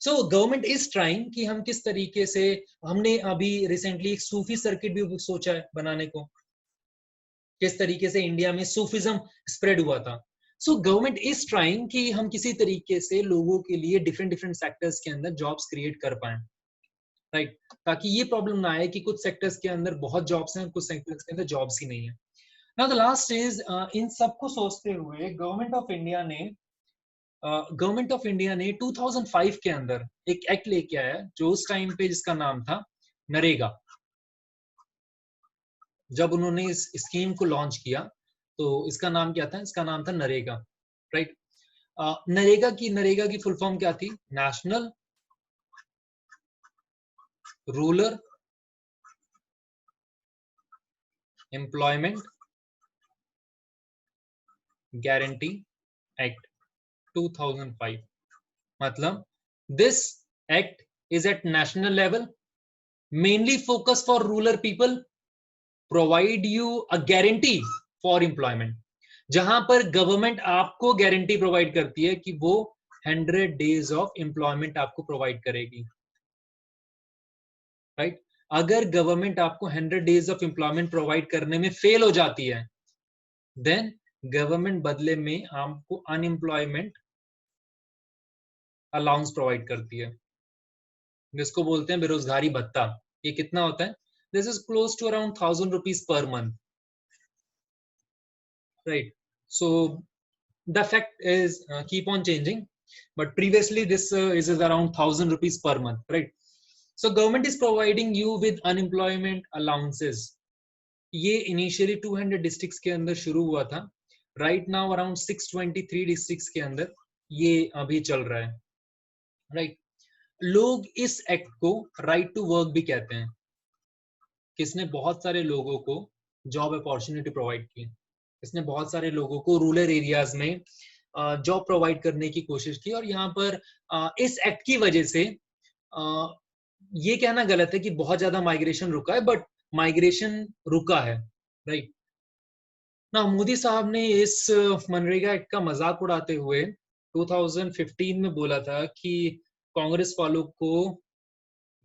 सो गवर्नमेंट इज ट्राइंग कि हम किस तरीके से, हमने अभी रिसेंटली एक सूफी सर्किट भी सोचा है बनाने को, किस तरीके से इंडिया में सूफिज्म स्प्रेड हुआ था। सो गवर्नमेंट इज ट्राइंग कि हम किसी तरीके से लोगों के लिए डिफरेंट डिफरेंट सेक्टर्स के अंदर जॉब्स क्रिएट कर पाए, राइट, ताकि ये प्रॉब्लम ना आए कि कुछ सेक्टर्स के अंदर बहुत जॉब्स हैं, कुछ सेक्टर्स के अंदर जॉब्स ही नहीं है। नाउ द लास्ट इज, इन सबको सोचते हुए गवर्नमेंट ऑफ इंडिया ने 2005 के अंदर एक एक्ट लेके आया, जो उस टाइम पे जिसका नाम था नरेगा। जब उन्होंने इस स्कीम को लॉन्च किया तो इसका नाम क्या था? इसका नाम था नरेगा, राइट। नरेगा की फुल फॉर्म क्या थी? National rural employment guarantee act 2005। मतलब this act is at national level, mainly focus for rural people, provide you a guarantee for employment, जहां पर गवर्नमेंट आपको गारंटी प्रोवाइड करती है कि वो 100 डेज ऑफ एम्प्लॉयमेंट आपको प्रोवाइड करेगी, राइट। अगर गवर्नमेंट आपको 100 डेज ऑफ एम्प्लॉयमेंट प्रोवाइड करने में फेल हो जाती है, देन गवर्नमेंट बदले में आपको अनएम्प्लॉयमेंट अलाउंस प्रोवाइड करती है, जिसको बोलते हैं बेरोजगारी भत्ता। ये कितना होता है? This is close to around 1000 rupees per month, right? So the fact is keep on changing, but previously this is around 1000 rupees per month, right? So government is providing you with unemployment allowances. ये initially 200 districts के अंदर शुरू हुआ था, right now around 623 districts के अंदर ये अभी चल रहा है, right? लोग इस एक्ट को राइट टू वर्क भी कहते हैं, किसने बहुत सारे लोगों को जॉब अपॉर्चुनिटी प्रोवाइड की, इसने बहुत सारे लोगों को रूरल एरियाज में जॉब प्रोवाइड करने की कोशिश की। और यहाँ पर इस एक्ट की वजह से ये कहना गलत है कि बहुत ज्यादा माइग्रेशन रुका है, बट माइग्रेशन रुका है, राइट ना। मोदी साहब ने इस मनरेगा एक्ट का मजाक उड़ाते हुए 2015 में बोला था कि कांग्रेस वालों को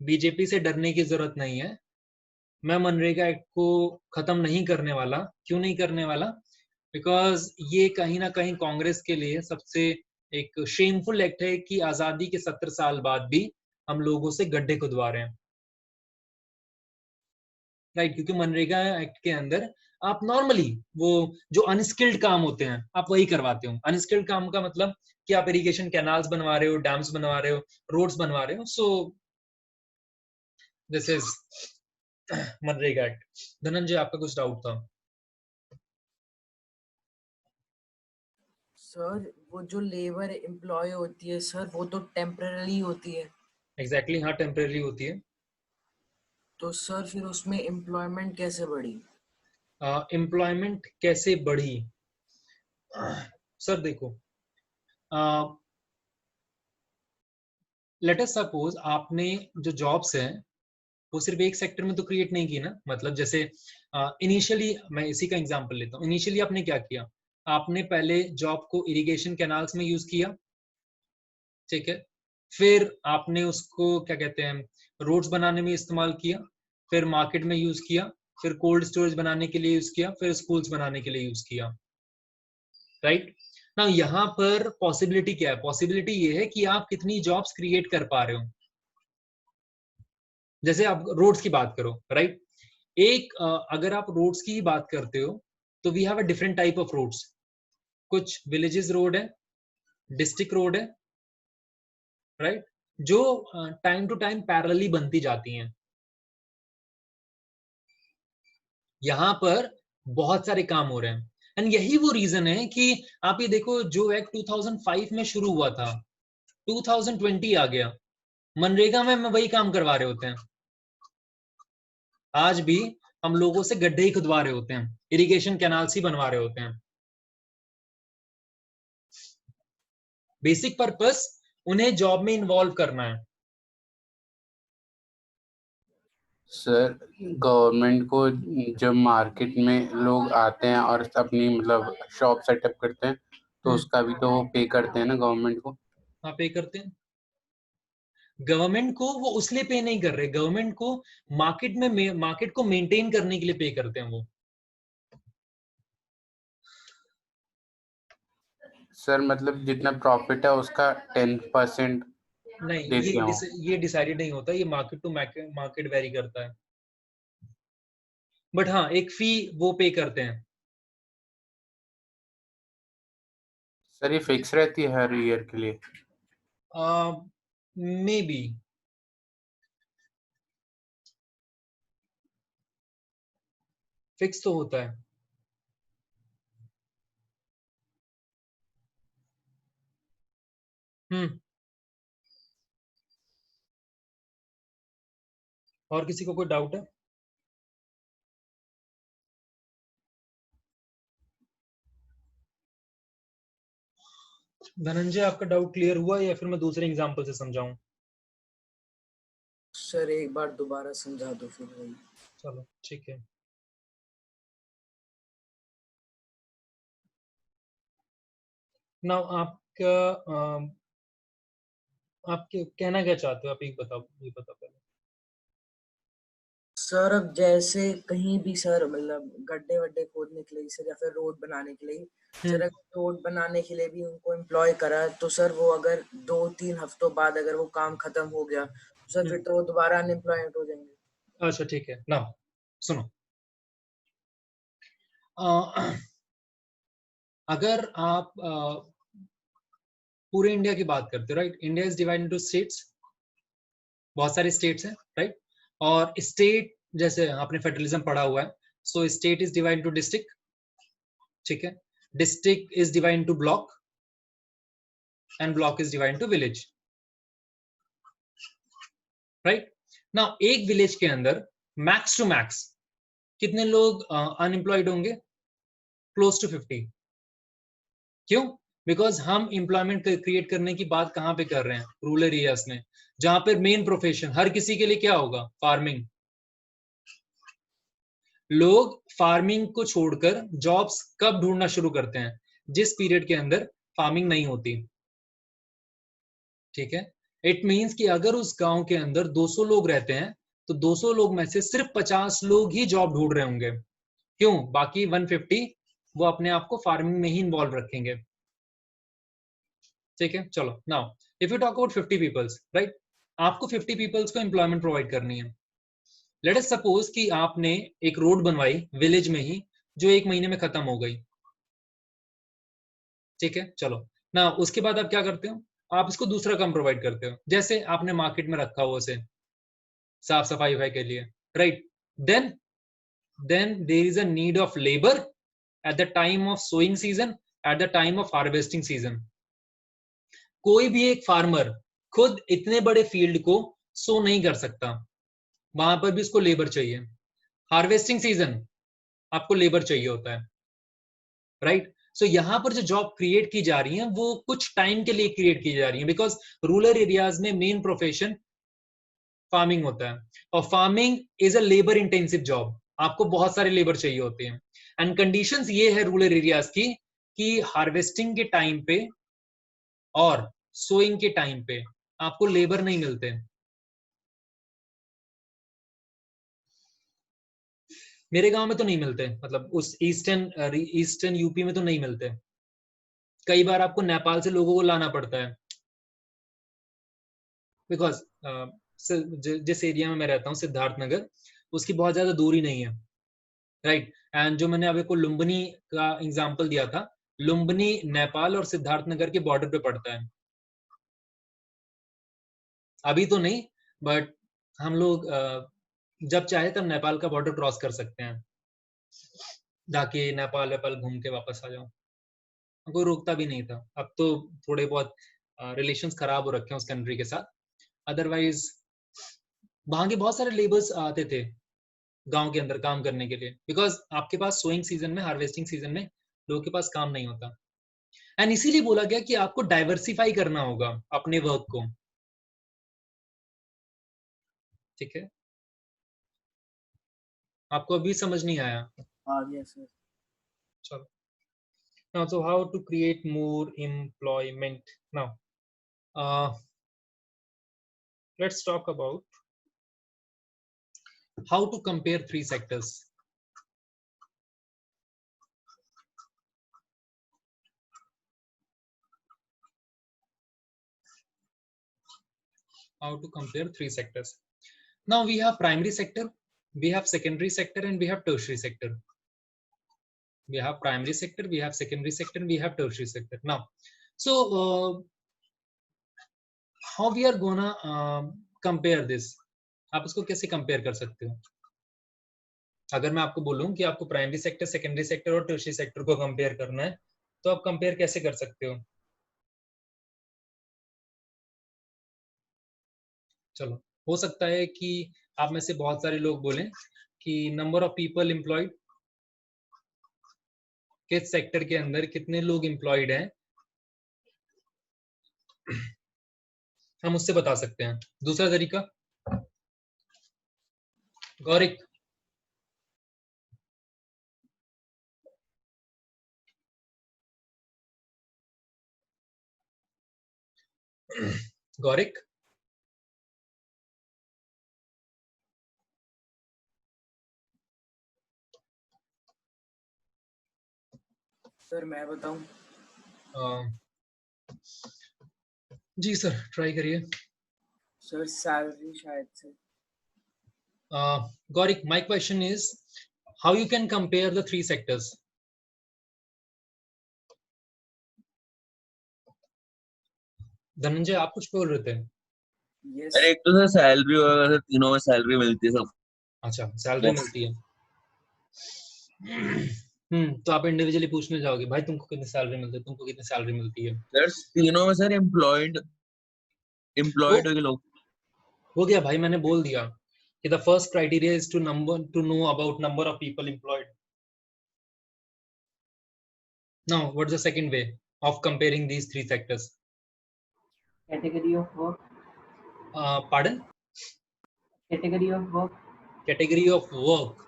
बीजेपी से डरने की जरूरत नहीं है, मैं मनरेगा एक्ट को खत्म नहीं करने वाला। क्यों नहीं करने वाला? बिकॉज ये कहीं ना कहीं कांग्रेस के लिए सबसे एक शेमफुल एक्ट है कि आजादी के 70 साल बाद भी हम लोगों से गड्ढे खुदवा रहे हैं, राइट। क्योंकि मनरेगा एक्ट के अंदर आप नॉर्मली वो जो अनस्किल्ड काम होते हैं आप वही करवाते हो। अनस्किल्ड काम का मतलब कि आप इरिगेशन कैनाल्स बनवा रहे हो, डैम्स बनवा रहे हो, रोड्स बनवा रहे हो। So this is MNREGA act. Dhananjay, आपका कुछ डाउट था? सर वो जो लेबर एम्प्लॉय होती है सर, वो तो टेम्पररी होती है। एग्जैक्टली, हाँ टेम्पररी होती है। तो सर फिर उसमें एम्प्लॉयमेंट कैसे बढ़ी? एम्प्लॉयमेंट कैसे बढ़ी? सर देखो, लेट अस सपोज आपने जो जॉब्स हैं वो सिर्फ एक सेक्टर में तो क्रिएट नहीं की ना। मतलब जैसे इनिशियली मैं इसी का एग्जांपल लेता हूँ। इनिशियली आपने क्या किया? आपने पहले जॉब को इरिगेशन कैनाल्स में यूज किया, ठीक है। फिर आपने उसको क्या कहते हैं, रोड्स बनाने में इस्तेमाल किया, फिर मार्केट में यूज किया, फिर कोल्ड स्टोरेज बनाने के लिए यूज किया, फिर स्कूल्स बनाने के लिए यूज किया, राइट। ना यहाँ पर पॉसिबिलिटी क्या है? पॉसिबिलिटी ये है कि आप कितनी जॉब्स क्रिएट कर पा रहे हो। जैसे आप रोड्स की बात करो, राइट? अगर आप रोड्स की ही बात करते हो तो we have a different type of roads. कुछ विलेजेस रोड है, डिस्ट्रिक्ट रोड है, राइट, जो टाइम टू टाइम पैरेलली बनती जाती हैं। यहां पर बहुत सारे काम हो रहे हैं एंड यही वो रीजन है कि आप ये देखो, जो एक्ट 2005 में शुरू हुआ था, 2020 आ गया, मनरेगा में वही काम करवा रहे होते हैं। आज भी हम लोगों से गड्ढे ही खुदवा रहे होते हैं, इरिगेशन कैनाल्स ही बनवा रहे होते हैं। बेसिक पर्पस उन्हें जॉब में इन्वॉल्व करना है। सर गवर्नमेंट को जब मार्केट में लोग आते हैं और अपनी मतलब शॉप सेटअप करते हैं तो उसका भी तो वो पे करते हैं ना गवर्नमेंट को। हाँ, पे करते हैं। गवर्नमेंट को वो उसलिए पे नहीं कर रहे, गवर्नमेंट को मार्केट को मेंटेन करने के लिए पे करते हैं वो। सर मतलब जितना प्रॉफिट है उसका 10% नहीं, देते हो। ये डिसाइडेड नहीं होता, ये मार्केट टू मार्केट वेरी करता है। बट हाँ, एक फी वो पे करते हैं। सर ये फिक्स रहती है हर ईयर के लिए? मे बी, फिक्स तो होता है। और किसी को कोई डाउट है? धनंजय, आपका डाउट क्लियर हुआ या फिर मैं दूसरे एग्जांपल से समझाऊं? सर एक बार दोबारा समझा दो फिर वही। चलो ठीक है। नाउ आप कहना क्या चाहते हो? आप ये बताओ पहले। सर अब जैसे कहीं भी सर मतलब गड्ढे वड्ढे खोदने के लिए सर, या फिर रोड बनाने के लिए सर, अगर रोड बनाने के लिए भी उनको एम्प्लॉय करा तो सर वो अगर 2-3 हफ्तों बाद अगर वो काम खत्म हो गया तो सर फिर तो वो दोबारा अनएम्प्लॉयमेंट हो जाएंगे। अच्छा ठीक है। नाउ सुनो, अगर आप पूरे इंडिया की बात करते हो, right? India is divided into states, बहुत सारे स्टेट्स हैं, राइट? और स्टेट, जैसे आपने फेडरलिज्म पढ़ा हुआ है, so state is divided into district, ठीक है? District is divided into block and block is divided into village, right? Now एक विलेज के अंदर मैक्स टू मैक्स कितने लोग अनएम्प्लॉयड होंगे? Close to 50। क्यों? बिकॉज हम एम्प्लॉयमेंट क्रिएट करने की बात कहां पे कर रहे हैं? रूरल एरियाज में, जहां पर मेन प्रोफेशन हर किसी के लिए क्या होगा? फार्मिंग। लोग फार्मिंग को छोड़कर जॉब्स कब ढूंढना शुरू करते हैं? जिस पीरियड के अंदर फार्मिंग नहीं होती, ठीक है? इट मींस कि अगर उस गांव के अंदर 200 लोग रहते हैं तो 200 लोग में से सिर्फ 50 लोग ही जॉब ढूंढ रहे होंगे। क्यों? बाकी 150 वो अपने आप को फार्मिंग में ही इन्वॉल्व रखेंगे, ठीक है? चलो, now if you talk about 50 peoples, right? आपको 50 पीपल्स को एम्प्लॉयमेंट प्रोवाइड करनी है। लेट अस सपोज कि आपने एक रोड बनवाई विलेज में ही, जो 1 महीने में खत्म हो गई, ठीक है? चलो ना, उसके बाद आप क्या करते हो? आप इसको दूसरा काम प्रोवाइड करते हो। जैसे आपने मार्केट में रखा हो उसे साफ सफाई के लिए, right? Then there is a need of labour at the time of sowing season, at the time of harvesting season. कोई भी एक फार्मर खुद इतने बड़े फील्ड को सो नहीं कर सकता, वहां पर भी उसको लेबर चाहिए। हार्वेस्टिंग सीजन आपको लेबर चाहिए होता है, राइट? सो यहाँ पर जो जॉब क्रिएट की जा रही है वो कुछ टाइम के लिए क्रिएट की जा रही है, बिकॉज रूरल एरियाज में मेन प्रोफेशन फार्मिंग होता है और farming is a labour intensive job. आपको बहुत सारे लेबर चाहिए होते हैं एंड कंडीशंस ये है रूरल एरियाज की कि हार्वेस्टिंग के टाइम पे और सोइंग के टाइम पे आपको लेबर नहीं मिलते। मेरे गांव में तो नहीं मिलते, मतलब उस ईस्टर्न ईस्टर्न यूपी में तो नहीं मिलते। कई बार आपको नेपाल से लोगों को लाना पड़ता है, बिकॉज जिस एरिया में मैं रहता हूँ सिद्धार्थनगर, उसकी बहुत ज्यादा दूरी नहीं है, राइट। एंड जो मैंने अभी को लुम्बिनी का एग्जांपल दिया था, लुम्बिनी नेपाल और सिद्धार्थनगर के बॉर्डर पे पड़ता है। अभी तो नहीं, बट हम लोग जब चाहे तब नेपाल का बॉर्डर क्रॉस कर सकते हैं, जाके नेपाल घूम के वापस आ जाओ, कोई रोकता भी नहीं था। अब तो थोड़े बहुत रिलेशंस खराब हो रखे हैं उस कंट्री के साथ, अदरवाइज वहां के बहुत सारे लेबर्स आते थे गांव के अंदर काम करने के लिए, बिकॉज आपके पास सोइंग सीजन में, हार्वेस्टिंग सीजन में लोगों के पास काम नहीं होता। एंड इसीलिए बोला गया कि आपको डाइवर्सिफाई करना होगा अपने वर्क को, ठीक है। आपको अभी समझ नहीं आया? आ गया सर। चलो, now so how to create more employment now, let's talk about how to compare three sectors. How to compare three sectors. Now we have primary sector, we have secondary sector, and we have tertiary sector. We have primary sector, we have secondary sector, and we have tertiary sector. Now, so how we are gonna compare this? आप इसको कैसे compare कर सकते हो? अगर मैं आपको बोलूं कि आपको प्राइमरी सेक्टर, सेकेंडरी सेक्टर और टर्शियरी सेक्टर को कंपेयर करना है, तो आप कंपेयर कैसे कर सकते हो? चलो, हो सकता है कि आप में से बहुत सारे लोग बोलें कि नंबर ऑफ पीपल एम्प्लॉयड, किस सेक्टर के अंदर कितने लोग एम्प्लॉयड हैं, हम उससे बता सकते हैं। दूसरा तरीका, गौरिक, गौरिक, सर मैं बताऊं? जी सर, ट्राई करिए। सर सैलरी शायद से। Gaurik, my question is how you can compare the three sectors? Dhananjay, आप कुछ बोल रहे थे? यस अरे एक तो सर सैलरी वगैरह, तीनों में सैलरी मिलती है सब। अच्छा, सैलरी मिलती है। तो आप इंडिविजुअली पूछने जाओगे, भाई तुमको कितनी सैलरी मिलती है, तुमको कितनी सैलरी मिलती है? सर तीनों में सर एम्प्लॉयड के लोग। हो गया भाई, मैंने बोल दिया कि the first criteria is to know about number of people employed. Now, what's the second way of comparing these three sectors? Category of work. Pardon? Category of work. Category of work.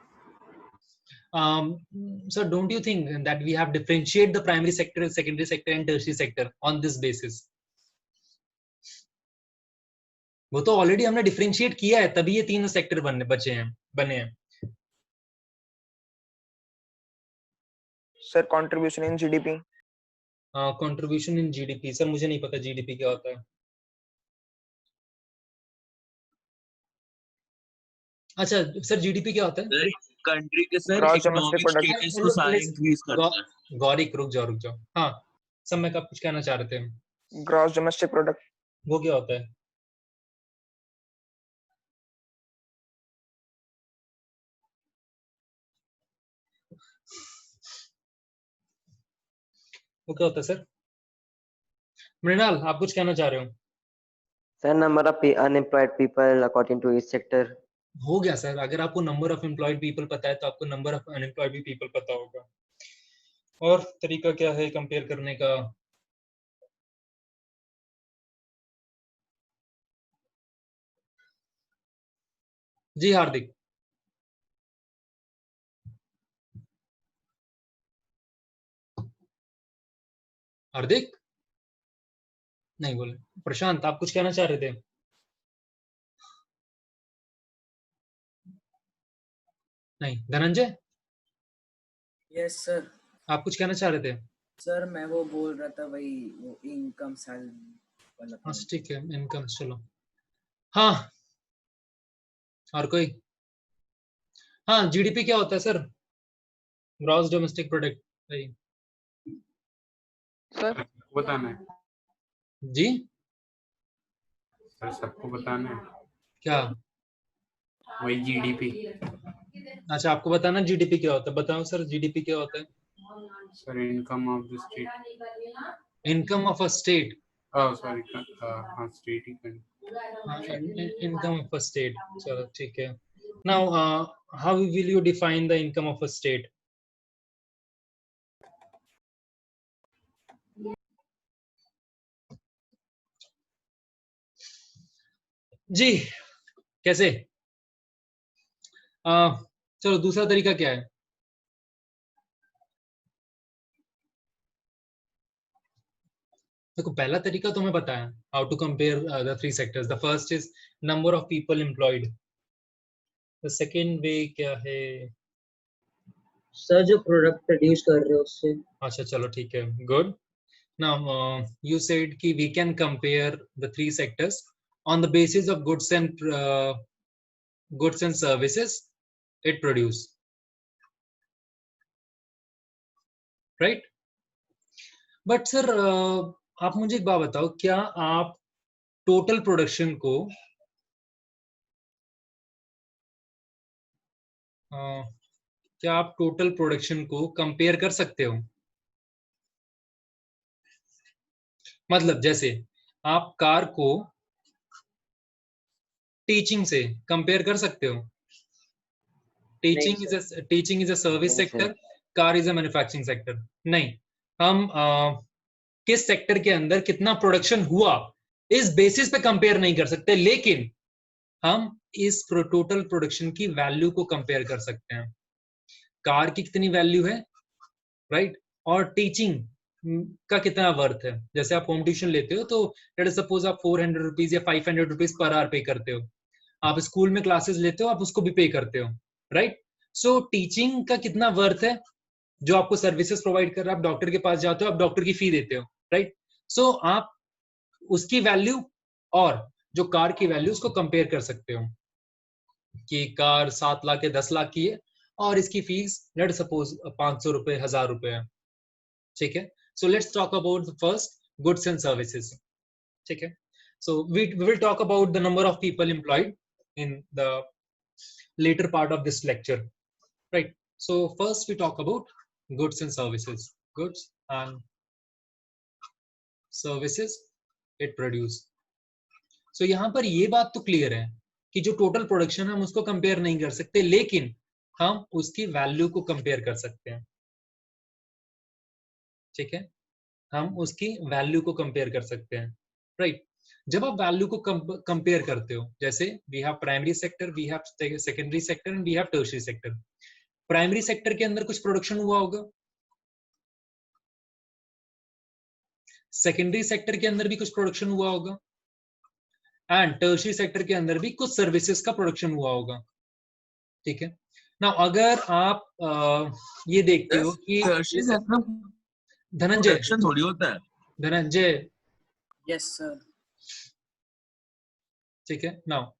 So don't you think that we have differentiate the primary sector, secondary sector, and tertiary sector on this basis? वो तो already हमने differentiate किया है, तभी ये तीन sector बने हैं। Sir contribution in GDP. Contribution in GDP, sir मुझे नहीं पता जीडीपी क्या होता है। अच्छा सर, जीडीपी क्या होता है? कंट्री के सर इकोनॉमिक स्टेटस को सारे इंक्रीज करता है। गौरिक रुक जाओ। हाँ, सब मैं कब कुछ कहना चाह रहे थे। ग्रॉस डोमेस्टिक प्रोडक्ट, वो क्या होता है? वो क्या होता है सर? मृणाल, आप कुछ कहना चाह रहे हो? Sir number of unemployed people according to each sector. हो गया सर, अगर आपको नंबर ऑफ एम्प्लॉयड पीपल पता है तो आपको नंबर ऑफ अनएम्प्लॉयड भी पीपल पता होगा। और तरीका क्या है कंपेयर करने का? जी हार्दिक। हार्दिक नहीं बोले। प्रशांत, आप कुछ कहना चाह रहे थे? नहीं। धनंजय? Yes sir. आप कुछ कहना चाह रहे थे? सर मैं वो बोल रहा था वही वो इनकम सैलरी वाला हाँ point। ठीक है, इनकम चलो। हाँ, और कोई? हाँ, जीडीपी क्या होता है सर? Gross domestic product. भाई सर सबको बताना है जी, सर, सबको बताना है क्या? वही जीडीपी। अच्छा, आपको बताना जीडीपी क्या होता है? बताओ सर, जीडीपी क्या होता है? Sir income of the state. Income of a state. Sorry, हाँ स्टेट ही कर। इनकम ऑफ अ स्टेट, चलो ठीक है। Now how will you define the income of a state? जी, कैसे? चलो, दूसरा तरीका क्या है? देखो, पहला तरीका तो मैं बताया, how to compare the three sectors. The first is number of people employed. The second way क्या है? सर जो प्रोडक्ट प्रोड्यूस कर रहे हो उससे। अच्छा चलो ठीक है, गुड। Now, you said कि we can compare the three sectors on the basis of goods and services it produce, right? But sir, आप मुझे एक बात बताओ, क्या आप टोटल प्रोडक्शन को क्या आप टोटल प्रोडक्शन को कंपेयर कर सकते हो? मतलब जैसे आप कार को टीचिंग से कंपेयर कर सकते हो? टीचिंग इज अ सर्विस नहीं sector, sir. Car is a manufacturing sector. नहीं, हम किस सेक्टर के अंदर कितना प्रोडक्शन हुआ इस बेसिस पे कंपेयर नहीं कर सकते, लेकिन हम इस टोटल प्रोडक्शन की वैल्यू को कंपेयर कर सकते हैं। कार की कितनी वैल्यू है, राइट? और टीचिंग का कितना वर्थ है। जैसे आप होम ट्यूशन लेते हो तो लेट अस सपोज आप 400 रुपीज या 500 रुपीज पर आवर पे करते हो। आप स्कूल में क्लासेस लेते हो, आप उसको भी पे करते हो, राइट? सो टीचिंग का कितना वर्थ है जो आपको सर्विसेज प्रोवाइड कर रहा है। आप डॉक्टर के पास जाते हो, आप डॉक्टर की फी देते हो, राइट? सो आप उसकी वैल्यू और जो कार की वैल्यू उसको कंपेयर कर सकते हो कि कार 7 लाख या 10 लाख की है और इसकी फीस लेट सपोज 500 रुपए, 1000 रुपए है, ठीक है? सो let's talk about the first, goods and services, ठीक है? सो we will talk about the number of people employed in the later part of this lecture, right? So first we talk about goods and services. Goods and services it produce. So यहाँ पर ये बात तो clear है कि जो total production है हम उसको कंपेयर नहीं कर सकते, लेकिन हम उसकी वैल्यू को कंपेयर कर सकते हैं, ठीक है? हम उसकी वैल्यू को कंपेयर कर सकते हैं, राइट? जब आप वैल्यू को कंपेयर करते हो, जैसे we have primary sector, we have secondary sector and we have tertiary sector. Primary sector के अंदर कुछ प्रोडक्शन हुआ होगा, सेकेंडरी सेक्टर के अंदर भी कुछ प्रोडक्शन हुआ होगा, एंड टर्शियरी सेक्टर के अंदर भी कुछ सर्विसेज का प्रोडक्शन हुआ होगा, ठीक है ना? अगर आप ये देखते हो कि धनंजय, प्रोडक्शन थोड़ी होता है। Dhananjay, yes sir. ठीक है। नाउ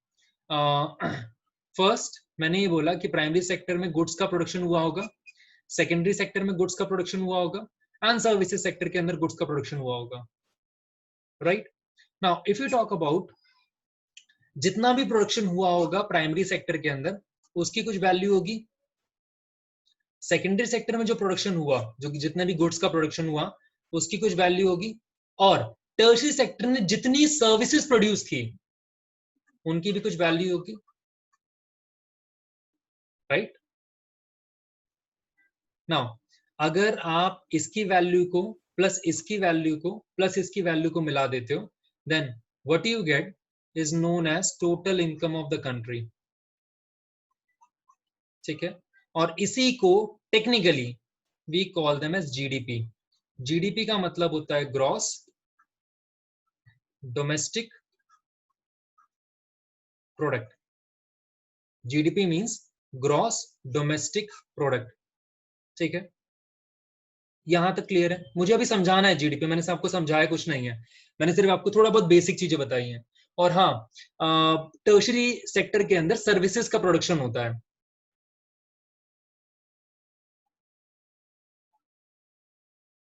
फर्स्ट मैंने ये बोला कि प्राइमरी सेक्टर में गुड्स का प्रोडक्शन हुआ होगा, सेकेंडरी सेक्टर में गुड्स का प्रोडक्शन हुआ होगा, एंड सर्विसेज सेक्टर के अंदर गुड्स का प्रोडक्शन हुआ होगा, right? Now if you talk about जितना भी प्रोडक्शन हुआ होगा प्राइमरी सेक्टर के अंदर, उसकी कुछ वैल्यू होगी। सेकेंडरी सेक्टर में जो प्रोडक्शन हुआ, जो जितने भी गुड्स का प्रोडक्शन हुआ, उसकी कुछ वैल्यू होगी, और टर्शियरी सेक्टर ने जितनी सर्विसेज प्रोड्यूस की उनकी भी कुछ वैल्यू होगी, राइट? नाउ अगर आप इसकी वैल्यू को प्लस इसकी वैल्यू को प्लस इसकी वैल्यू को मिला देते हो, then what you get is known as total income of the country, ठीक है? और इसी को technically we call them as GDP. GDP का मतलब होता है gross domestic product. GDP means gross domestic product, ठीक है? यहाँ तक क्लियर है? मुझे अभी समझाना है जीडीपी, मैंने आपको समझाया कुछ नहीं है, मैंने सिर्फ आपको थोड़ा बहुत बेसिक चीजें बताई हैं। और हाँ, टर्शरी सेक्टर के अंदर सर्विसेज का प्रोडक्शन होता है।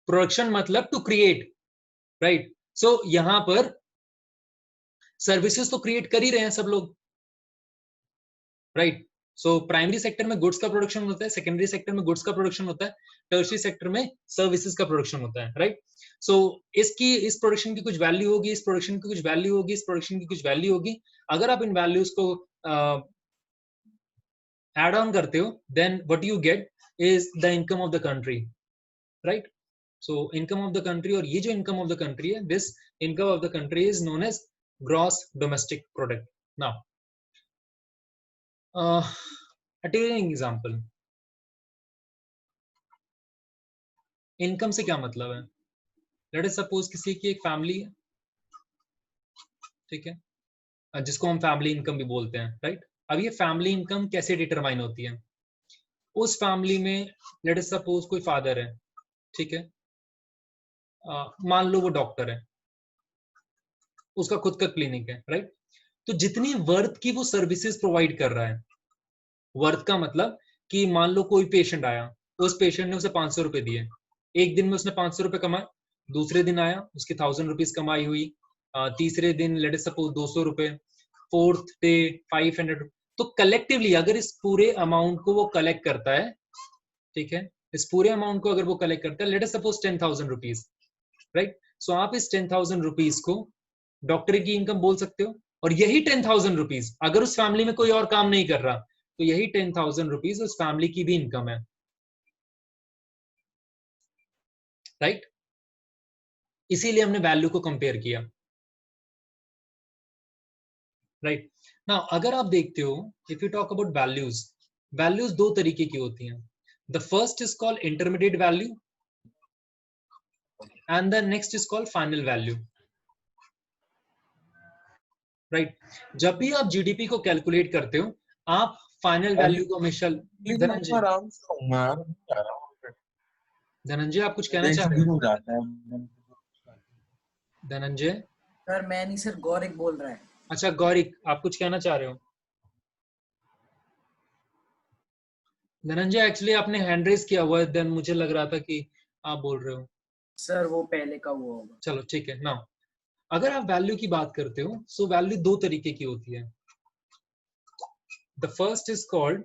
प्रोडक्शन मतलब टू क्रिएट, राइट? सो यहां पर सर्विसेज तो क्रिएट कर ही रहे हैं सब लोग, राइट? सो प्राइमरी सेक्टर में गुड्स का प्रोडक्शन होता है, सेकेंडरी सेक्टर में गुड्स का प्रोडक्शन होता है, टर्शरी सेक्टर में सर्विसेज का प्रोडक्शन होता है, राइट? सो इसकी, इस प्रोडक्शन की कुछ वैल्यू होगी, इस प्रोडक्शन की कुछ वैल्यू होगी, इस प्रोडक्शन की कुछ वैल्यू होगी। अगर आप इन वैल्यूज को एड ऑन करते हो, then what you get is the income of the country, right? So income of the country, और ये जो इनकम ऑफ द कंट्री है, this income of the country is known as gross domestic product. Now example, income से क्या मतलब है? Let us suppose किसी की एक फैमिली है, ठीक है, जिसको हम फैमिली इनकम भी बोलते हैं, राइट? अब ये फैमिली इनकम कैसे डिटरमाइन होती है? उस फैमिली में लेट अस सपोज कोई फादर है, ठीक है, मान लो वो डॉक्टर है, उसका खुद का क्लिनिक है, राइट? तो जितनी वर्थ की वो सर्विसेज प्रोवाइड कर रहा है, वर्थ का मतलब कि मान लो कोई पेशेंट आया, उस पेशेंट ने उसे 500 रुपए दिए, एक दिन में उसने 500 रुपए कमाए, दूसरे दिन आया उसकी 1000 रुपीज कमाई हुई, तीसरे दिन लेट अस सपोज 200 रुपए, फोर्थ डे 500। तो कलेक्टिवली अगर इस पूरे अमाउंट को वो कलेक्ट करता है, ठीक है, इस पूरे अमाउंट को अगर वो कलेक्ट करता है, let us suppose 10,000 rupees, right? So आप इस 10,000 रुपीज को डॉक्टर की इनकम बोल सकते हो, और यही 10,000 रुपीज अगर उस फैमिली में कोई और काम नहीं कर रहा, तो यही 10,000 रुपीज उस फैमिली की भी इनकम है, राइट? इसीलिए हमने वैल्यू को कंपेयर किया, राइट? नाउ अगर आप देखते हो, if you talk about values, values दो तरीके की होती हैं। The first is called intermediate value and the next is called final value, right? जब भी आप जीडीपी को कैलकुलेट करते हो, आप फाइनल वैल्यू को हमेशा, धनंजय आप कुछ कहना चाह रहे हो? धनंजय सर मैं नहीं सर, गौरिक बोल रहा है। अच्छा गौरिक, आप कुछ कहना चाह रहे हो? धनंजय एक्चुअली आपने हैंड रेज किया हुआ है, देन मुझे लग रहा था कि आप बोल रहे हो। सर वो पहले का हुआ होगा। चलो ठीक है। नाउ अगर आप वैल्यू की बात करते हो, सो वैल्यू दो तरीके की होती है। The first is called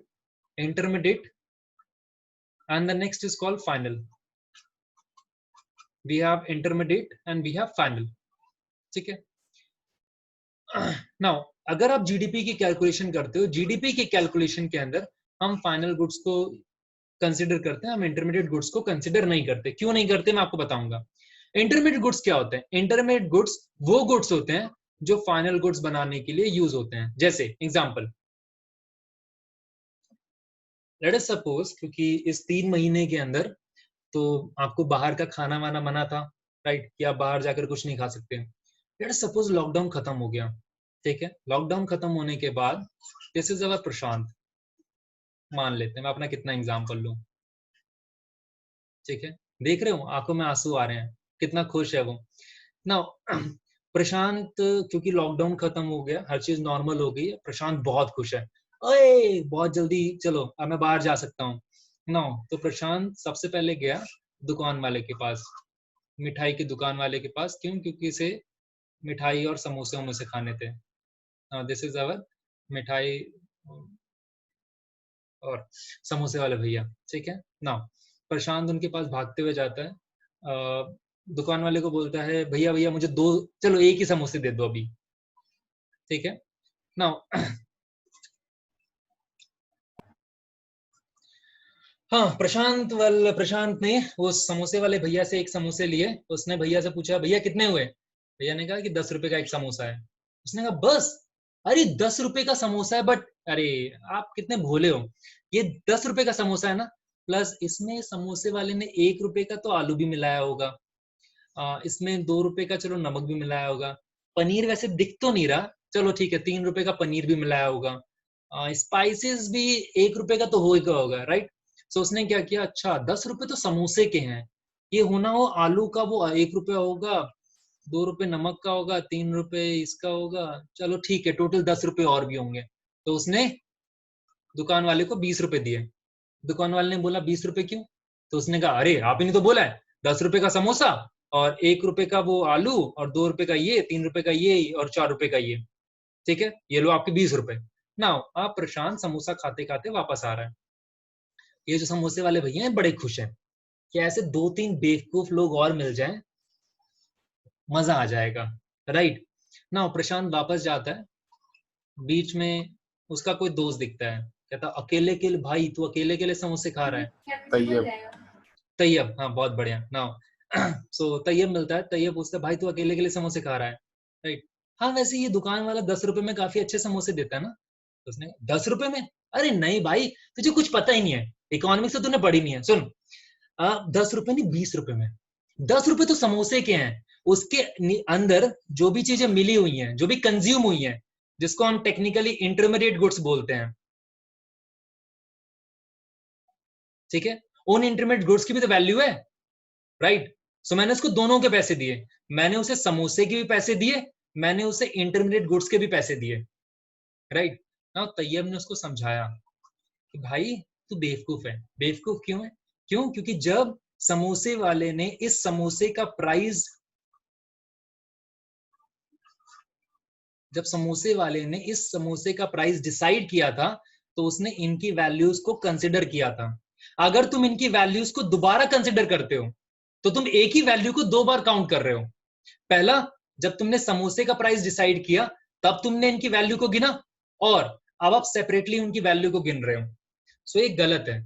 intermediate and the next is called final. We have intermediate and we have final, ठीक है। नाउ अगर आप जीडीपी की कैलकुलेशन करते हो, जीडीपी की कैलकुलेशन के अंदर हम फाइनल गुड्स को कंसिडर करते हैं, हम इंटरमीडिएट गुड्स को कंसिडर नहीं करते। क्यों नहीं करते मैं आपको बताऊंगा। इंटरमीडिएट गुड्स क्या होते हैं? इंटरमीडिएट गुड्स वो गुड्स होते हैं जो फाइनल गुड्स बनाने के लिए यूज होते हैं। जैसे एग्जांपल, लेट अस सपोज, क्योंकि इस 3 महीने के अंदर तो आपको बाहर का खाना वाना मना था, राइट, कि आप बाहर जाकर कुछ नहीं खा सकते। लेट अस सपोज लॉकडाउन खत्म हो गया, ठीक है। लॉकडाउन खत्म होने के बाद दिस इज अवर प्रशांत, मान लेते हैं, मैं अपना कितना एग्जांपल लूं, ठीक है। देख रहे हो आंखों में आंसू आ रहे हैं, कितना खुश है वो ना। प्रशांत, क्योंकि लॉकडाउन खत्म हो गया, हर चीज नॉर्मल हो गई है, प्रशांत बहुत खुश है। ओए बहुत जल्दी चलो, अब मैं बाहर जा सकता हूँ ना। तो प्रशांत सबसे पहले गया दुकान वाले के पास, मिठाई की दुकान वाले के पास। क्यों? क्योंकि इसे मिठाई और समोसे वमोसे खाने थे। दिस इज अवर मिठाई और समोसे वाले भैया, ठीक है ना। प्रशांत उनके पास भागते हुए जाता है, दुकान वाले को बोलता है, भैया भैया मुझे 2, चलो एक ही समोसे दे दो अभी, ठीक है ना। हाँ, प्रशांत ने वो समोसे वाले भैया से एक समोसे लिए। उसने भैया से पूछा, भैया कितने हुए? भैया ने कहा कि 10 रुपए का एक समोसा है। उसने कहा बस? अरे 10 रुपए का समोसा है, बट अरे आप कितने भोले हो, ये 10 रुपए का समोसा है ना, प्लस इसमें समोसे वाले ने 1 रुपए का तो आलू भी मिलाया होगा, इसमें 2 रुपए का चलो नमक भी मिलाया होगा, पनीर वैसे दिख तो नहीं रहा, चलो ठीक है 3 रुपए का पनीर भी मिलाया होगा, स्पाइसेस भी 1 रुपए का तो होगा, राइट। सो उसने क्या किया, अच्छा 10 रुपए तो समोसे के हैं, ये होना हो आलू का वो 1 रुपया होगा, 2 रुपए नमक का होगा, 3 रुपए इसका होगा, चलो ठीक है टोटल 10 रुपए और भी होंगे। तो उसने दुकान वाले को 20 रुपए दिए। दुकान वाले ने बोला 20 रुपए क्यों? तो उसने कहा अरे आप ही ने तो बोला है 10 रुपए का समोसा और 1 रुपए का वो आलू और 2 रुपए का ये, 3 रुपए का ये और 4 रुपए का ये, ठीक है ये लो आपके 20 रुपए। नाउ आप प्रशांत समोसा खाते खाते वापस आ रहा है, ये जो समोसे वाले भैया हैं बड़े खुश हैं कि ऐसे 2-3 बेवकूफ लोग और मिल जाएं, मजा आ जाएगा, राइट। नाउ प्रशांत वापस जाता है, बीच में उसका कोई दोस्त दिखता है, कहता अकेले के लिए भाई तू अकेले के लिए समोसे खा रहा है? तैयब, हाँ बहुत बढ़िया। नाउ सो तैयब मिलता है, तैयब पूछता है भाई तू अकेले के लिए समोसे खा रहा है, राइट? हाँ वैसे ये दुकान वाला 10 रुपए में काफी अच्छे समोसे देता है ना? तो उसने 10 रुपए में? अरे नहीं भाई तुझे कुछ पता ही नहीं है, इकोनॉमिक्स तो तूने पढ़ी नहीं है। सुन 10 रुपए नहीं 20 रुपए में, 10 रुपए तो समोसे के हैं, उसके अंदर जो भी चीजें मिली हुई हैं, जो भी कंज्यूम हुई हैं, जिसको हम टेक्निकली इंटरमीडिएट गुड्स बोलते हैं, ठीक है, उन इंटरमीडिएट गुड्स की भी तो वैल्यू है, राइट? सो मैंने उसको दोनों के पैसे दिए, मैंने उसे समोसे के भी पैसे दिए, मैंने उसे इंटरमीडिएट गुड्स के भी पैसे दिए, राइट? नाउ तैयब ने उसको समझाया कि भाई तू बेवकूफ है। बेवकूफ क्यों है? क्यों? क्योंकि जब समोसे वाले ने इस समोसे का प्राइस, जब समोसे वाले ने इस समोसे का प्राइस डिसाइड किया था तो उसने इनकी वैल्यूज को कंसिडर किया था। अगर तुम इनकी वैल्यूज को दोबारा कंसिडर करते हो तो तुम एक ही वैल्यू को 2 बार काउंट कर रहे हो। पहला जब तुमने समोसे का प्राइस डिसाइड किया तब तुमने इनकी वैल्यू को गिना, और अब आप सेपरेटली उनकी वैल्यू को गिन रहे हो। सो ये गलत है।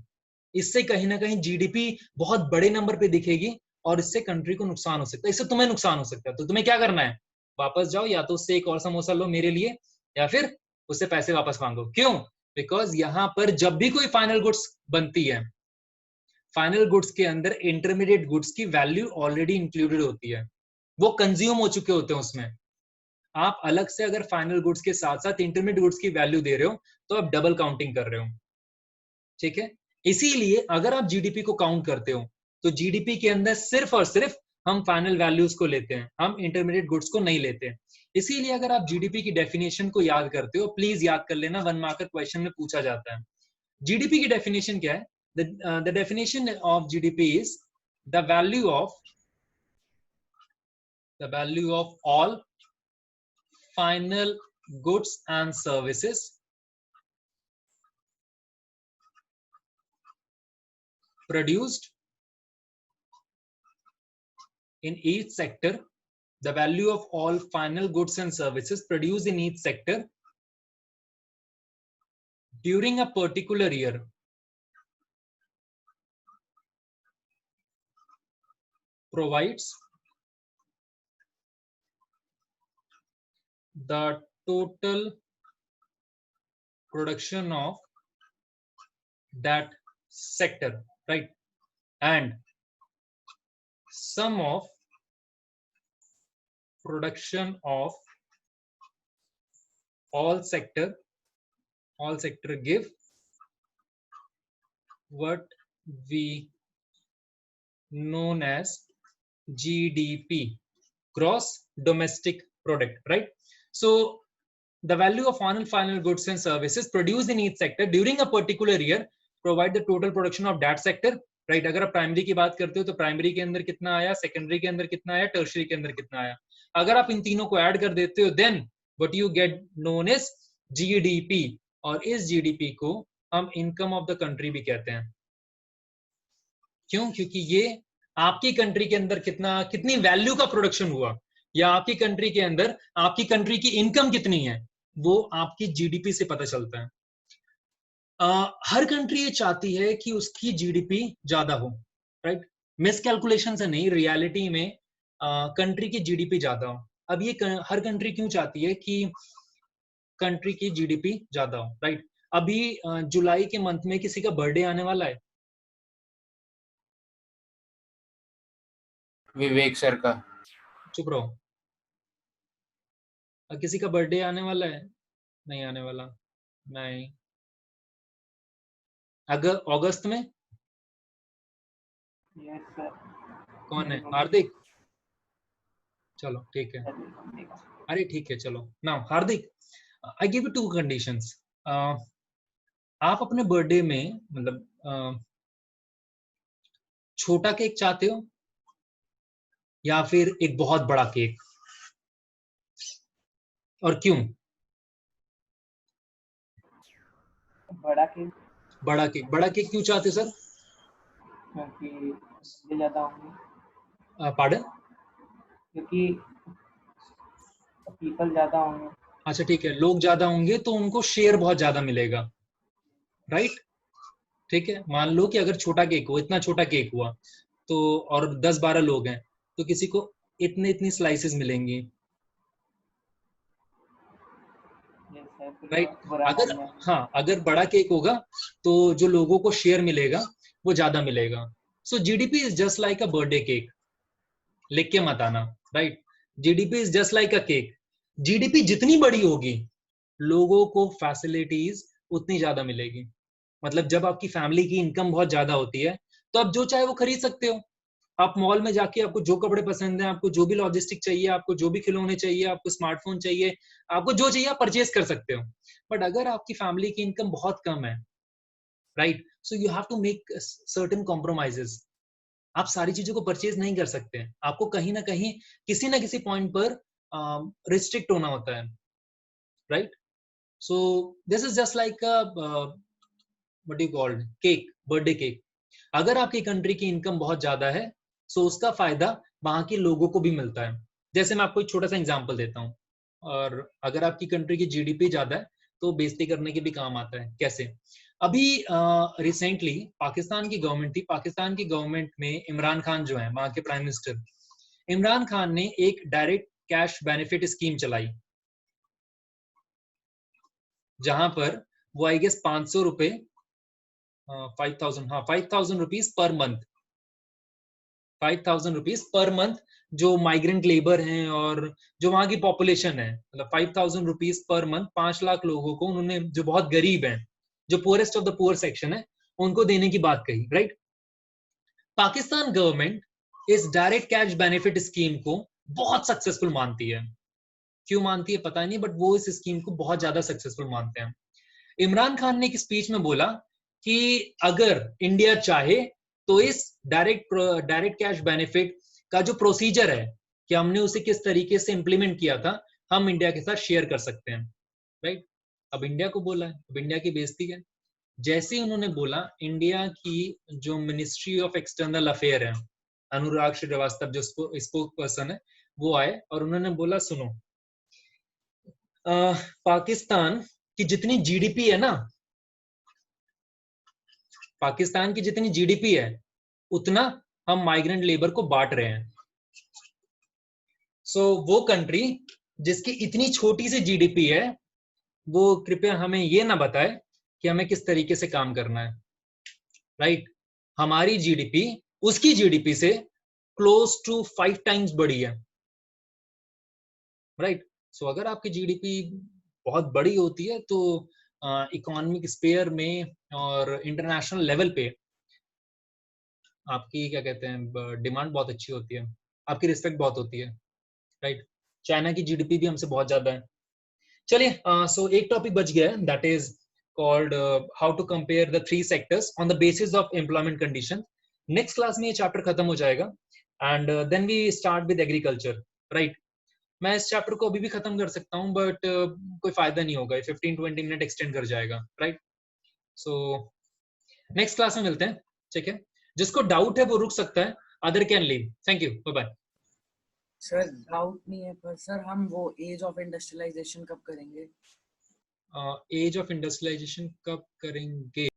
इससे कहीं ना कहीं जीडीपी बहुत बड़े नंबर पे दिखेगी और इससे कंट्री को नुकसान हो सकता है, इससे तुम्हें नुकसान हो सकता है। तो तुम्हें क्या करना है? वापस जाओ, या तो उससे एक और समोसा लो मेरे लिए, या फिर उससे पैसे वापस मांगो। क्यों? बिकॉज यहां पर जब भी कोई फाइनल गुड्स बनती है, फाइनल गुड्स के अंदर इंटरमीडिएट गुड्स की वैल्यू ऑलरेडी इंक्लूडेड होती है, वो कंज्यूम हो चुके होते हैं उसमें। आप अलग से अगर फाइनल गुड्स के साथ साथ इंटरमीडिएट गुड्स की वैल्यू दे रहे हो तो आप डबल काउंटिंग कर रहे हो, ठीक है? इसीलिए अगर आप जीडीपी को काउंट करते हो तो जीडीपी के अंदर सिर्फ और सिर्फ हम फाइनल वैल्यूज को लेते हैं, हम इंटरमीडिएट गुड्स को नहीं लेते हैं। इसीलिए अगर आप जीडीपी की डेफिनेशन को याद करते हो, प्लीज याद कर लेना, 1 मार्कर क्वेश्चन में पूछा जाता है। जीडीपी की डेफिनेशन क्या है? the definition of GDP is the value of all final goods and services produced in each sector, the value of all final goods and services produced in each sector during a particular year provides the total production of that sector, right? And sum of production of all sector give what we known as GDP, gross domestic product, right? So the value of final goods and services produced in each sector during a particular year provide the total production of that sector, right? अगर आप primary की बात करते हो तो primary के अंदर कितना आया, सेकेंडरी के अंदर कितना आया, टर्शरी के अंदर कितना आया। अगर आप इन तीनों को ऐड कर देते हो then what you get known as GDP, और इस जीडीपी को हम इनकम ऑफ द कंट्री भी कहते हैं। क्यों? क्योंकि ये आपकी कंट्री के अंदर कितनी वैल्यू का प्रोडक्शन हुआ, या आपकी कंट्री के अंदर आपकी कंट्री की इनकम कितनी है, वो आपकी जीडीपी से पता चलता है। हर कंट्री ये चाहती है कि उसकी जीडीपी ज्यादा हो, राइट? मिस कैलकुलेशन से नहीं, रियलिटी में कंट्री की जीडीपी ज्यादा हो। अब ये हर कंट्री क्यों चाहती है कि कंट्री की जीडीपी ज्यादा हो, राइट? अभी जुलाई के मंथ में किसी का बर्थडे आने वाला है, विवेक सर का। चुप रहो। किसी का बर्थडे आने वाला है? नहीं आने वाला। नहीं। अगर अगस्त में? Yes sir. कौन है? हार्दिक? चलो ठीक है, अरे ठीक है चलो। Now Hardik, I give you 2 conditions. आप अपने बर्थडे में मतलब छोटा केक चाहते हो या फिर एक बहुत बड़ा केक, और क्यों? बड़ा केक। बड़ा केक, बड़ा केक क्यों चाहते हो सर? क्योंकि ये ज्यादा होंगे। पार्डन? क्योंकि पीपल ज्यादा होंगे। अच्छा ठीक है, लोग ज्यादा होंगे तो उनको शेयर बहुत ज्यादा मिलेगा, राइट? ठीक है, मान लो कि अगर छोटा केक हो, इतना छोटा केक हुआ तो, और 10-12 लोग हैं तो किसी को इतने इतनी स्लाइसेस मिलेंगी, राइट? अगर हाँ, अगर बड़ा केक होगा तो जो लोगों को शेयर मिलेगा वो ज्यादा मिलेगा। So GDP is just like a birthday cake, लिख के मत आना, right? GDP is just like a cake. GDP जितनी बड़ी होगी लोगों को फैसिलिटीज उतनी ज्यादा मिलेगी। मतलब जब आपकी फैमिली की इनकम बहुत ज्यादा होती है तो आप जो चाहे वो खरीद सकते हो। आप मॉल में जाके आपको जो कपड़े पसंद है, आपको जो भी लॉजिस्टिक चाहिए, आपको जो भी खिलौने चाहिए, आपको स्मार्टफोन चाहिए, आपको जो चाहिए आप परचेज कर सकते हो। बट अगर आपकी फैमिली की इनकम बहुत कम है, right, so you have to make certain compromises. आप सारी चीजों को परचेज नहीं कर सकते, आपको कहीं ना कहीं किसी ना किसी पॉइंट पर रिस्ट्रिक्ट होना होता है, right? So this is just like what you called cake, birthday cake. अगर आपकी कंट्री की इनकम बहुत ज्यादा है सो उसका फायदा वहां के लोगों को भी मिलता है। जैसे मैं आपको एक छोटा सा एग्जांपल देता हूँ, और अगर आपकी कंट्री की जीडीपी ज्यादा है तो बेइज्जती करने के भी काम आता है। कैसे? अभी रिसेंटली पाकिस्तान की गवर्नमेंट थी, पाकिस्तान की गवर्नमेंट में इमरान खान जो है वहां के प्राइम मिनिस्टर, इमरान खान ने एक डायरेक्ट कैश बेनिफिट स्कीम चलाई, जहां पर वो आई गेस 500 रुपए 5,000 rupees per month, 5,000 rupees per month जो माइग्रेंट लेबर हैं और जो वहां की पॉपुलेशन है, मतलब 5,000 रुपीज पर मंथ 5 लाख लोगों को उन्होंने, जो बहुत गरीब हैं, जो poorest of the poor section है, उनको देने की बात कही, राइट? पाकिस्तान गवर्नमेंट इस डायरेक्ट कैश बेनिफिट स्कीम को बहुत सक्सेसफुल मानती है। क्यों मानती है पता नहीं, बट वो इस स्कीम को बहुत ज्यादा सक्सेसफुल मानते हैं। इमरान खान ने एक स्पीच में बोला कि अगर इंडिया चाहे तो इस डायरेक्ट कैश बेनिफिट का जो प्रोसीजर है कि हमने उसे किस तरीके से इंप्लीमेंट किया था, हम इंडिया के साथ शेयर कर सकते हैं, राइट? अब इंडिया को बोला है, अब इंडिया की बेइज्जती है। जैसे ही उन्होंने बोला, इंडिया की जो मिनिस्ट्री ऑफ एक्सटर्नल अफेयर है, अनुराग श्रीवास्तव जो स्पोक पर्सन है, वो आए और उन्होंने बोला सुनो, पाकिस्तान की जितनी जीडीपी है ना, पाकिस्तान की जितनी जीडीपी है उतना हम माइग्रेंट लेबर को बांट रहे हैं। सो वो कंट्री जिसकी इतनी छोटी सी जीडीपी है वो कृपया हमें ये ना बताए कि हमें किस तरीके से काम करना है, राइट? हमारी जीडीपी उसकी जीडीपी से क्लोज टू 5 टाइम्स बड़ी है, राइट? सो अगर आपकी जीडीपी बहुत बड़ी होती है तो इकोनॉमिक स्पेयर में और इंटरनेशनल लेवल पे आपकी क्या कहते हैं डिमांड बहुत अच्छी होती है, आपकी रिस्पेक्ट बहुत होती है, राइट? चाइना की जीडीपी भी हमसे बहुत ज्यादा है। चलिए, सो एक टॉपिक बच गया है, that is called how to compare the 3 sectors on the basis of employment condition. Next class में ये चैप्टर खत्म हो जाएगा and then we start with agriculture, right? मैं इस चैप्टर को अभी भी खत्म कर सकता हूँ बट कोई फायदा नहीं होगा, 15-20 मिनट एक्सटेंड कर जाएगा, राइट? सो नेक्स्ट क्लास में मिलते हैं, ठीक है? जिसको डाउट है वो रुक सकता है, other can leave. Thank you, bye bye. Sir doubt नहीं है, पर सर हम वो एज ऑफ इंडस्ट्रियलाइजेशन कब करेंगे? एज ऑफ इंडस्ट्रियलाइजेशन कब करेंगे?